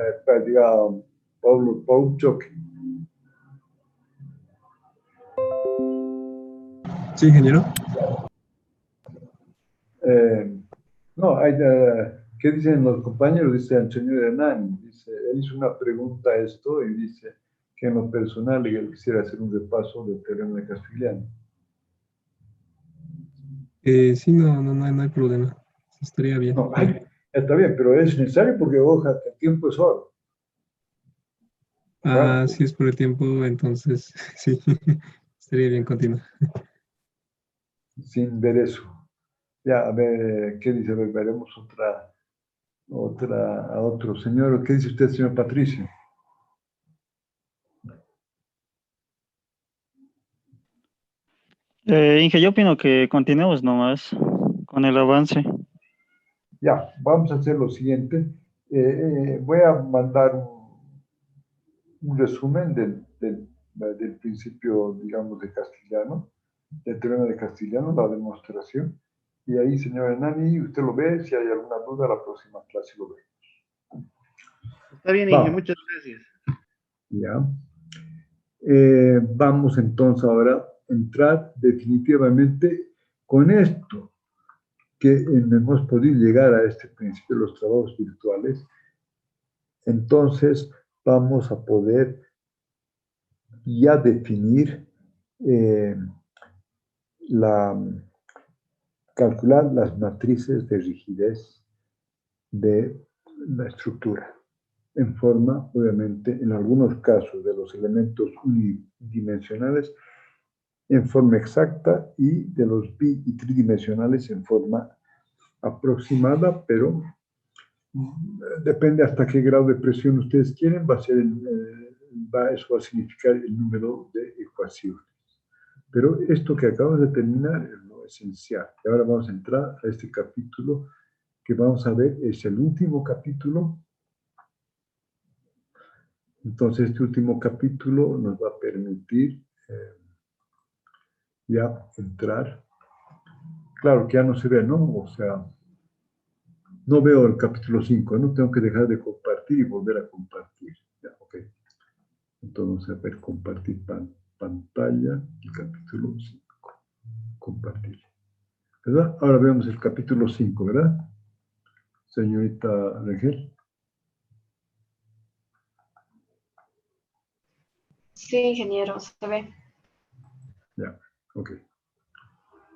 Pablo Pauchok. Sí, ingeniero. No, ¿qué dicen los compañeros? Dice el señor Hernán, dice, él hizo una pregunta a esto y dice que en lo personal él quisiera hacer un repaso del teorema de Castigliano. Sí, no hay problema. Estaría bien. No, está bien, pero es necesario porque, ojalá, el tiempo es oro. Bueno, Si es por el tiempo, entonces sí, estaría bien continuar. sin ver eso. Ya, a ver, ¿qué dice? A ver, veremos a otro señor. ¿Qué dice usted, señor Patricio? Inge, yo opino que continuemos nomás con el avance. Ya, vamos a hacer lo siguiente. Voy a mandar un resumen del principio, digamos, de Castigliano, del teorema de Castigliano, la demostración. Y ahí, señor Hernani, usted lo ve. Si hay alguna duda, la próxima clase lo ve. Está bien, Inge, muchas gracias. Ya. Vamos entonces ahora a entrar definitivamente con esto, que hemos podido llegar a este principio de los trabajos virtuales. Entonces vamos a poder ya definir, calcular las matrices de rigidez de la estructura, en forma, obviamente, en algunos casos de los elementos unidimensionales, en forma exacta, y de los bi- y tridimensionales en forma aproximada, pero depende hasta qué grado de presión ustedes quieren, eso va a significar el número de ecuaciones. Pero esto que acabamos de terminar es lo esencial. Y ahora vamos a entrar a este capítulo que vamos a ver, es el último capítulo. Entonces, este último capítulo nos va a permitir ya entrar. Claro que ya no se ve, ¿no? O sea, no veo el capítulo 5, ¿no? Tengo que dejar de compartir y volver a compartir. Ya, ok. Entonces, vamos a ver, compartir pantalla, el capítulo 5. Compartir. ¿Verdad? Ahora vemos el capítulo 5, ¿verdad? Señorita Rengel. Sí, ingeniero, se ve. Ya, ok.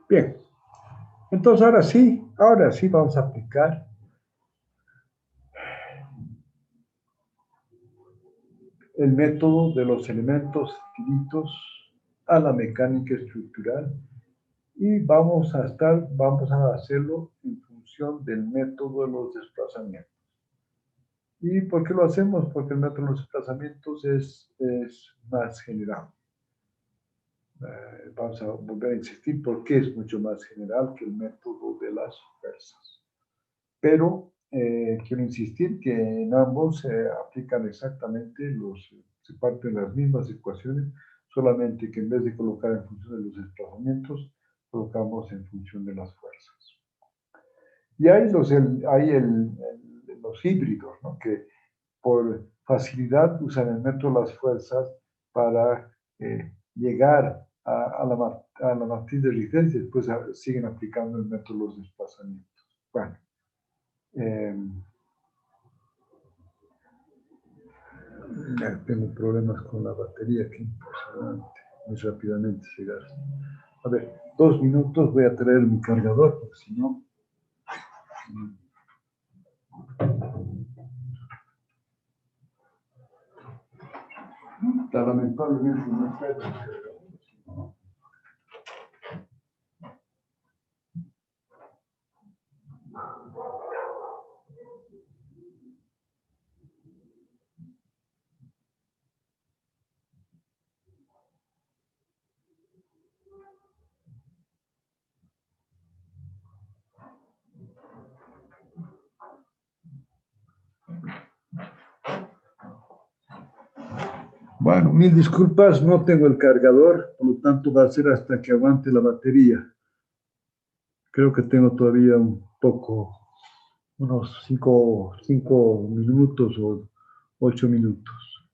Bien. Entonces, ahora sí vamos a aplicar el método de los elementos finitos a la mecánica estructural y vamos a hacerlo en función del método de los desplazamientos. ¿Y por qué lo hacemos? Porque el método de los desplazamientos es más general. Vamos a volver a insistir porque es mucho más general que el método de las fuerzas. Pero quiero insistir que en ambos se aplican exactamente se parten las mismas ecuaciones, solamente que en vez de colocar en función de los desplazamientos, colocamos en función de las fuerzas. Y hay los híbridos, ¿no? Que por facilidad usan el método de las fuerzas para llegar a la matriz de rigidez y después siguen aplicando el método de los desplazamientos. Bueno. Tengo problemas con la batería, qué impresionante. Muy rápidamente se gasta. A ver, 2 minutos, voy a traer mi cargador, porque si no... Lamentablemente no puedo. Bueno, mil disculpas, no tengo el cargador, por lo tanto va a ser hasta que aguante la batería. Creo que tengo todavía un poco, unos 5 minutos o 8 minutos.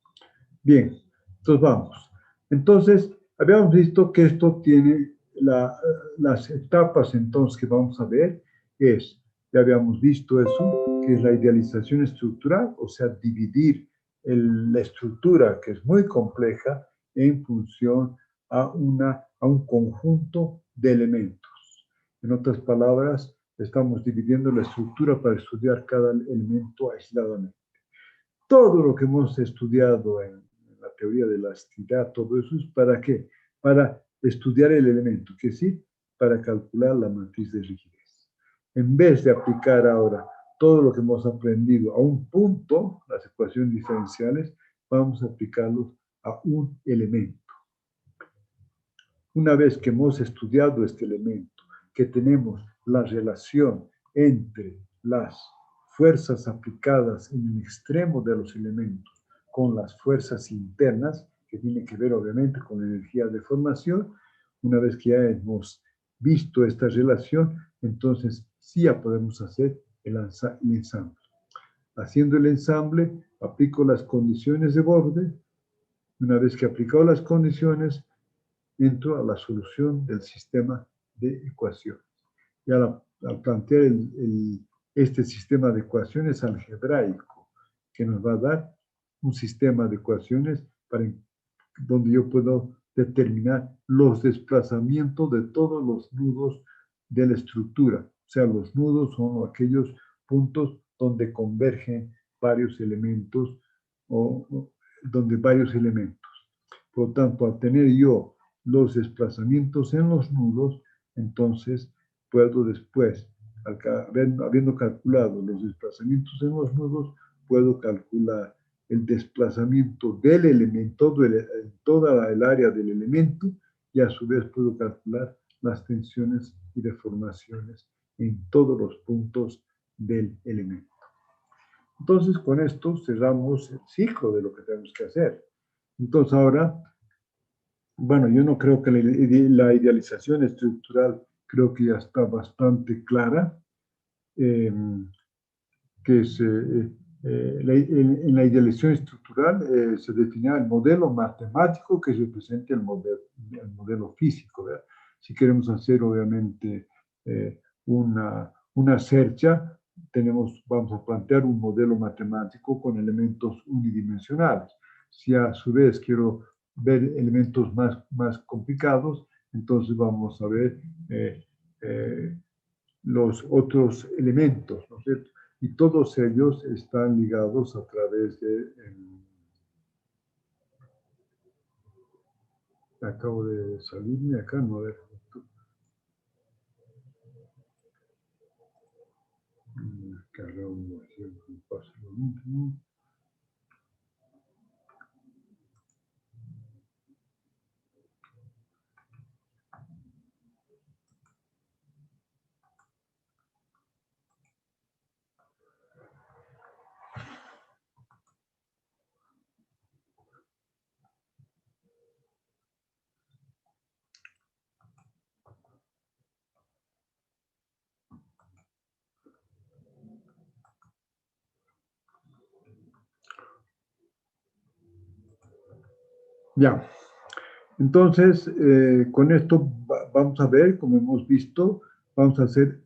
Bien, entonces vamos. Entonces, habíamos visto que esto tiene las etapas entonces que vamos a ver es, ya habíamos visto eso, que es la idealización estructural, o sea, dividir la estructura, que es muy compleja, en función a un conjunto de elementos. En otras palabras, estamos dividiendo la estructura para estudiar cada elemento aisladamente. Todo lo que hemos estudiado en la teoría de elasticidad, todo eso es ¿para qué? Para estudiar el elemento, que sí, para calcular la matriz de rigidez. En vez de aplicar ahora todo lo que hemos aprendido a un punto, las ecuaciones diferenciales, vamos a aplicarlos a un elemento. Una vez que hemos estudiado este elemento, que tenemos la relación entre las fuerzas aplicadas en el extremo de los elementos con las fuerzas internas, que tiene que ver obviamente con la energía de formación, una vez que ya hemos visto esta relación, entonces sí ya podemos hacer el ensamble. Haciendo el ensamble, aplico las condiciones de borde. Una vez que he aplicado las condiciones, entro a la solución del sistema de ecuaciones. Y al plantear este sistema de ecuaciones algebraico, que nos va a dar un sistema de ecuaciones donde yo puedo determinar los desplazamientos de todos los nudos de la estructura. O sea, los nudos son aquellos puntos donde convergen varios elementos o donde varios elementos. Por lo tanto, al tener yo los desplazamientos en los nudos, entonces puedo después, habiendo calculado los desplazamientos en los nudos, puedo calcular el desplazamiento del elemento, toda el área del elemento, y a su vez puedo calcular las tensiones y deformaciones en todos los puntos del elemento. Entonces, con esto cerramos el ciclo de lo que tenemos que hacer. Entonces, ahora, bueno, yo no creo que la idealización estructural, creo que ya está bastante clara, que es, en la idealización estructural se definía el modelo matemático que representa el modelo físico, ¿verdad? Si queremos hacer, obviamente, una cercha, vamos a plantear un modelo matemático con elementos unidimensionales. Si a su vez quiero ver elementos más complicados, entonces vamos a ver los otros elementos, ¿no es cierto? Y todos ellos están ligados a través de... acabo de salirme acá, no ver. Cargar una versión con paso lo mismo. Ya, entonces con esto vamos a ver, como hemos visto, vamos a hacer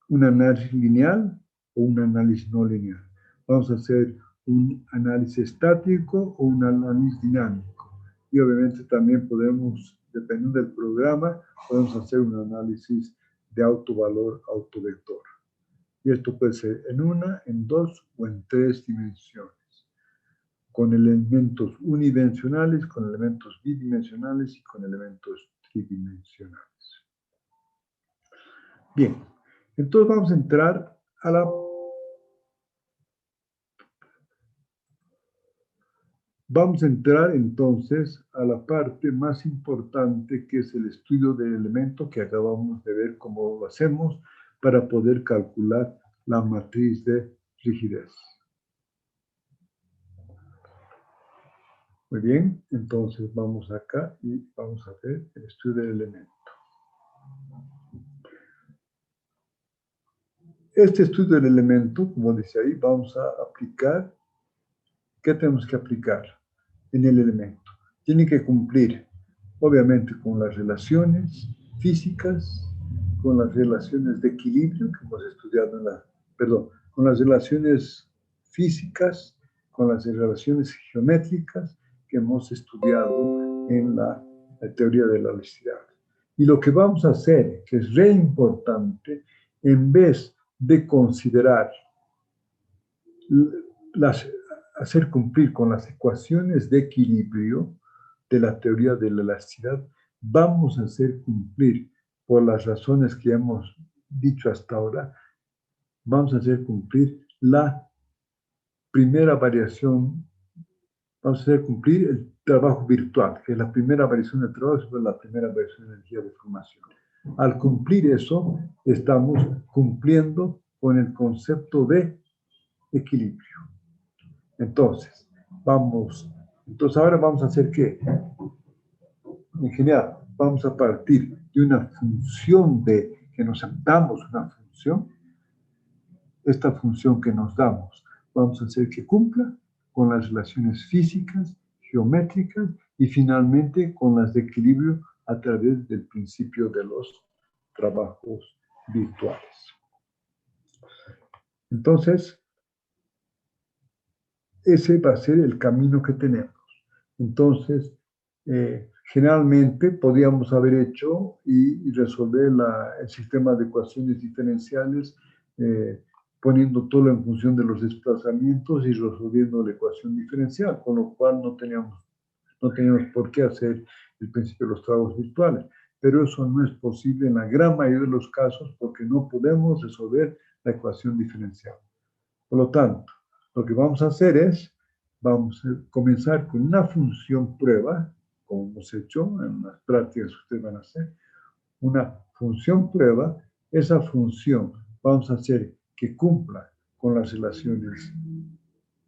un análisis lineal o un análisis no lineal. Vamos a hacer un análisis estático o un análisis dinámico. Y obviamente también podemos, dependiendo del programa, podemos hacer un análisis de autovalor, autovector. Y esto puede ser en una, en dos o en tres dimensiones, con elementos unidimensionales, con elementos bidimensionales y con elementos tridimensionales. Bien, entonces vamos a entrar a la... Vamos a entrar entonces a la parte más importante, que es el estudio del elemento, que acabamos de ver cómo lo hacemos para poder calcular la matriz de rigidez. Muy bien, entonces vamos acá y vamos a ver el estudio del elemento. Este estudio del elemento, como dice ahí, vamos a aplicar. ¿Qué tenemos que aplicar en el elemento? Tiene que cumplir obviamente con las relaciones físicas, con las relaciones de equilibrio que hemos estudiado con las relaciones físicas, con las relaciones geométricas que hemos estudiado en la teoría de la elasticidad. Y lo que vamos a hacer, que es re importante, en vez de considerar hacer cumplir con las ecuaciones de equilibrio de la teoría de la elasticidad, vamos a hacer cumplir, por las razones que hemos dicho hasta ahora, vamos a hacer cumplir la primera variación, vamos a hacer cumplir el trabajo virtual, que es la primera variación de trabajo sobre la primera variación de energía de formación. Al cumplir eso, estamos cumpliendo con el concepto de equilibrio. Entonces, ahora vamos a hacer ¿qué? En general, vamos a partir de una función que nos damos una función. Esta función que nos damos, vamos a hacer que cumpla con las relaciones físicas, geométricas y finalmente con las de equilibrio a través del principio de los trabajos virtuales. Entonces, ese va a ser el camino que tenemos. Entonces, generalmente podríamos haber hecho y resolver el sistema de ecuaciones diferenciales poniendo todo en función de los desplazamientos y resolviendo la ecuación diferencial, con lo cual no teníamos por qué hacer el principio de los trabajos virtuales. Pero eso no es posible en la gran mayoría de los casos porque no podemos resolver la ecuación diferencial. Por lo tanto, lo que vamos a hacer es, vamos a comenzar con una función prueba, como hemos hecho en las prácticas que ustedes van a hacer, una función prueba. Esa función vamos a hacer que cumpla con las relaciones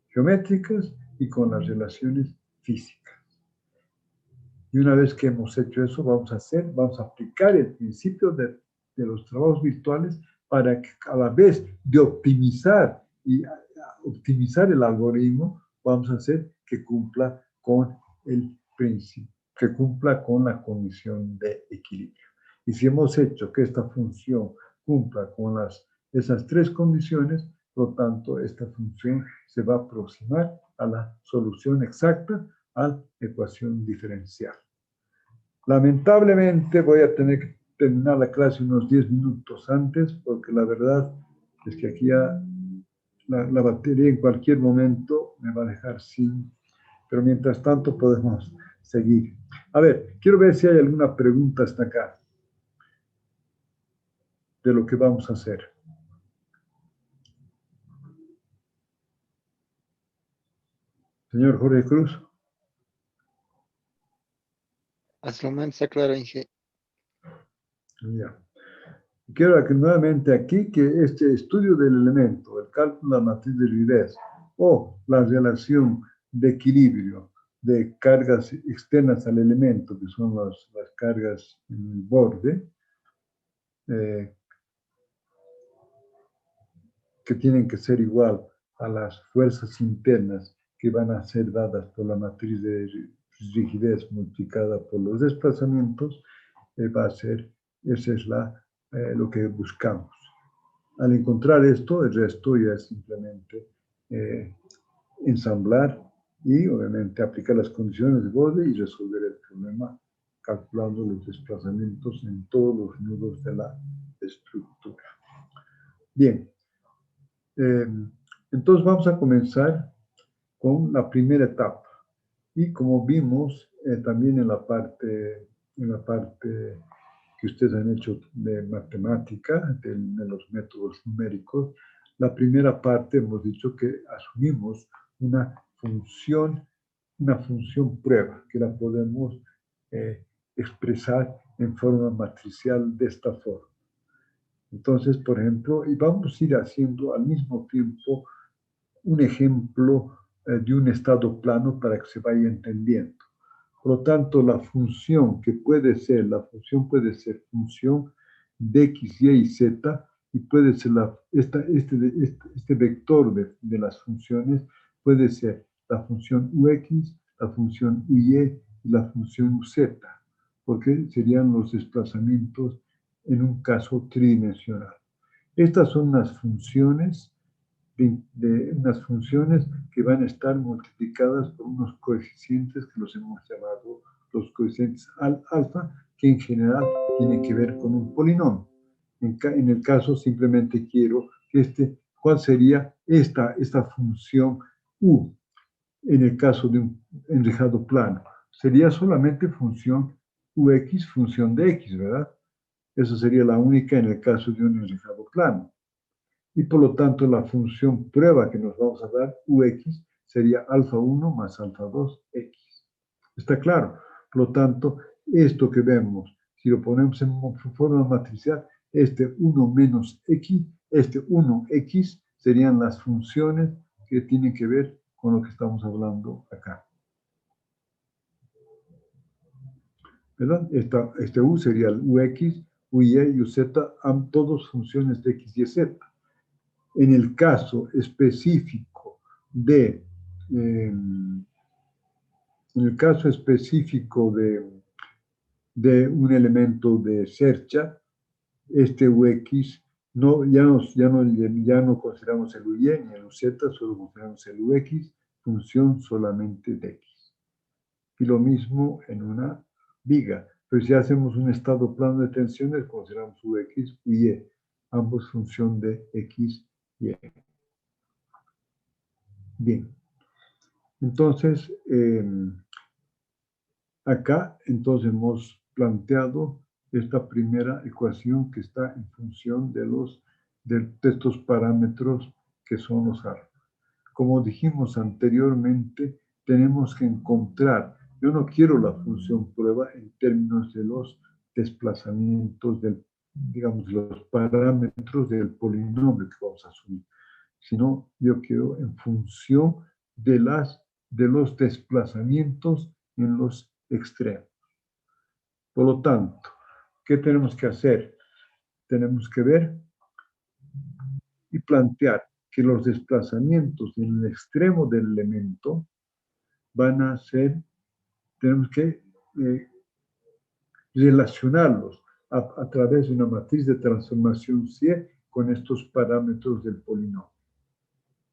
geométricas y con las relaciones físicas. Y una vez que hemos hecho eso, vamos a aplicar el principio de los trabajos virtuales para que a la vez de optimizar el algoritmo, vamos a hacer que cumpla con el principio, que cumpla con la condición de equilibrio. Y si hemos hecho que esta función cumpla con esas tres condiciones, por lo tanto, esta función se va a aproximar a la solución exacta a la ecuación diferencial. Lamentablemente voy a tener que terminar la clase unos 10 minutos antes, porque la verdad es que aquí ya la batería en cualquier momento me va a dejar sin, pero mientras tanto podemos seguir. A ver, quiero ver si hay alguna pregunta hasta acá de lo que vamos a hacer. Señor Jorge Cruz. Hasta el momento está claro, Inge. Ya. Quiero que nuevamente aquí que este estudio del elemento, el cálculo de la matriz de rigidez o la relación de equilibrio de cargas externas al elemento, que son las cargas en el borde, que tienen que ser igual a las fuerzas internas que van a ser dadas por la matriz de rigidez multiplicada por los desplazamientos, va a ser, esa es lo que buscamos. Al encontrar esto, el resto ya es simplemente ensamblar y obviamente aplicar las condiciones de borde y resolver el problema calculando los desplazamientos en todos los nudos de la estructura. Bien, entonces vamos a comenzar con la primera etapa. Y como vimos también en la parte que ustedes han hecho de matemática, de los métodos numéricos, la primera parte hemos dicho que asumimos una función prueba, que la podemos expresar en forma matricial de esta forma. Entonces, por ejemplo, y vamos a ir haciendo al mismo tiempo un ejemplo de un estado plano para que se vaya entendiendo. Por lo tanto, la función puede ser función de x, y z, y puede ser este vector de las funciones puede ser la función ux, la función uy y la función uz. porque serían los desplazamientos en un caso tridimensional. Estas son las funciones, unas funciones que van a estar multiplicadas por unos coeficientes que los hemos llamado los coeficientes alfa, que en general tienen que ver con un polinomio. En el caso simplemente quiero que ¿cuál sería esta función u? En el caso de un enrejado plano, sería solamente función ux, función de x, ¿verdad? Esa sería la única en el caso de un enrejado plano. Y por lo tanto, la función prueba que nos vamos a dar, ux, sería alfa 1 más alfa 2, x. ¿Está claro? Por lo tanto, esto que vemos, si lo ponemos en forma matricial, este 1 menos x, este 1x, serían las funciones que tienen que ver con lo que estamos hablando acá. ¿Verdad? Este u sería el ux, uy y uz, todos funciones de x y z. En el caso específico de un elemento de Sercha, este ux ya no consideramos el uy ni el uz, solo consideramos el ux, función solamente de x. Y lo mismo en una viga. Pero si hacemos un estado plano de tensiones, consideramos ux, uy, ambos función de x y y. Bien. Entonces, acá entonces hemos planteado esta primera ecuación que está en función de estos parámetros que son los alfa. Como dijimos anteriormente, tenemos que encontrar, yo no quiero la función prueba en términos de los desplazamientos, digamos, los parámetros del polinomio que vamos a asumir, sino yo quiero en función de los desplazamientos en los extremos. Por lo tanto, ¿qué tenemos que hacer? Tenemos que ver y plantear que los desplazamientos en el extremo del elemento van a ser, tenemos que relacionarlos a través de una matriz de transformación CIE con estos parámetros del polinomio.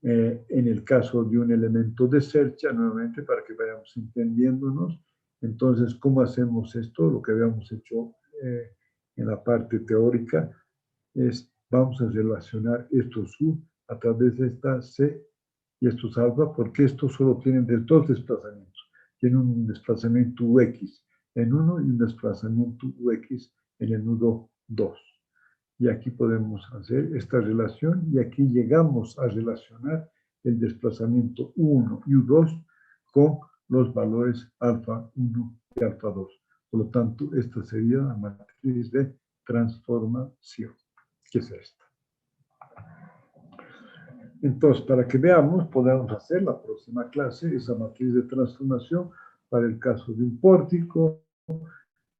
En el caso de un elemento de Sercha, nuevamente para que vayamos entendiéndonos, entonces, ¿cómo hacemos esto? Lo que habíamos hecho en la parte teórica es, vamos a relacionar estos U a través de esta C y estos alfa, porque estos solo tienen dos desplazamientos. Tienen un desplazamiento UX en uno y un desplazamiento UX en el nudo 2. Y aquí podemos hacer esta relación y aquí llegamos a relacionar el desplazamiento U1 y U2 con los valores alfa 1 y alfa 2. Por lo tanto, esta sería la matriz de transformación, que es esta. Entonces, para que veamos, podemos hacer la próxima clase esa matriz de transformación para el caso de un pórtico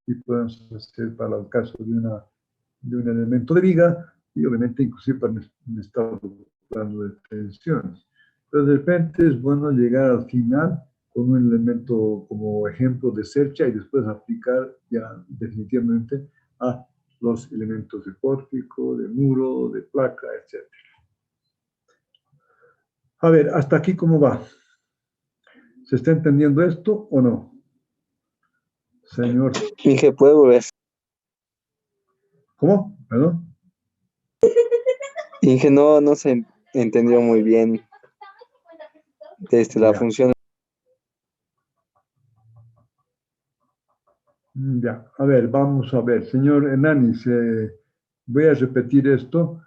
y podemos hacer para el caso de un elemento de viga y obviamente inclusive para un estado plano de tensiones. Pero de repente es bueno llegar al final con un elemento como ejemplo de Sercha y después aplicar ya definitivamente a los elementos de pórtico, de muro, de placa, etc. A ver, hasta aquí cómo va. ¿Se está entendiendo esto o no? Señor. Inge, ¿puede volver? ¿Cómo? ¿Perdón? Inge, no se entendió muy bien desde la función. Ya, a ver, vamos a ver. Señor Hernández, voy a repetir esto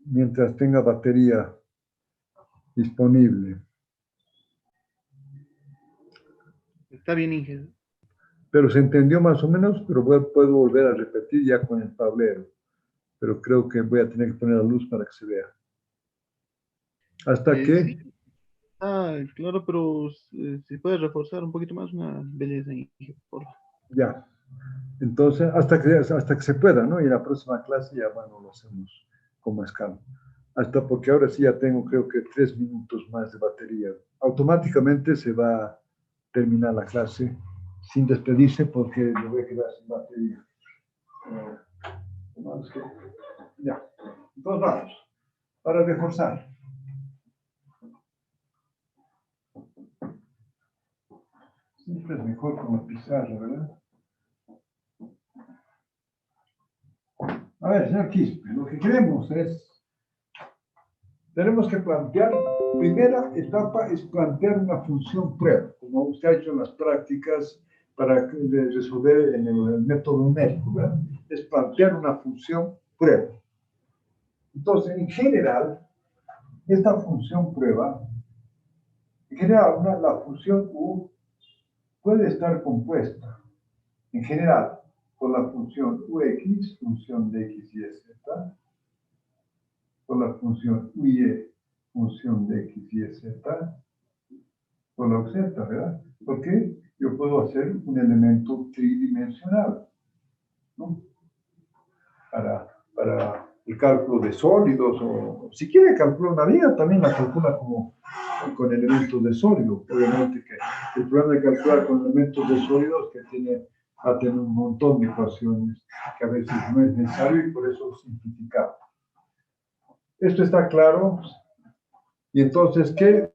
mientras tenga batería disponible. Está bien, Inge. Pero se entendió más o menos, pero puedo volver a repetir ya con el tablero. Pero creo que voy a tener que poner la luz para que se vea. ¿Hasta qué? Sí. Claro, pero si puedes reforzar un poquito más, una belleza, Inge, por favor. Ya. Entonces, hasta que se pueda, ¿no? Y en la próxima clase ya, bueno, lo hacemos con más calma. Hasta porque ahora sí ya tengo, creo que 3 minutos más de batería. Automáticamente se va a terminar la clase sin despedirse porque le voy a quedar sin batería. Ya, entonces vamos, para reforzar. Siempre es mejor con la pizarra, ¿verdad? A ver, señor Quispe, lo que queremos es, tenemos que plantear, primera etapa es plantear una función prueba, como usted ha hecho en las prácticas para resolver en el método numérico, ¿verdad? Es plantear una función prueba. Entonces, en general, esta función prueba, en general, la función U puede estar compuesta, en general, por la función Ux, función de X, Y, Z, por la función Uy, función de X, Y, Z, por la Z, ¿verdad? Porque yo puedo hacer un elemento tridimensional, ¿no? Para el cálculo de sólidos, o si quiere calcular una vida, también la calcula como con elementos de sólido. Obviamente que el problema de calcular con elementos de sólidos es que va a tener un montón de ecuaciones que a veces no es necesario y por eso simplificamos. Esto está claro. Y entonces, ¿qué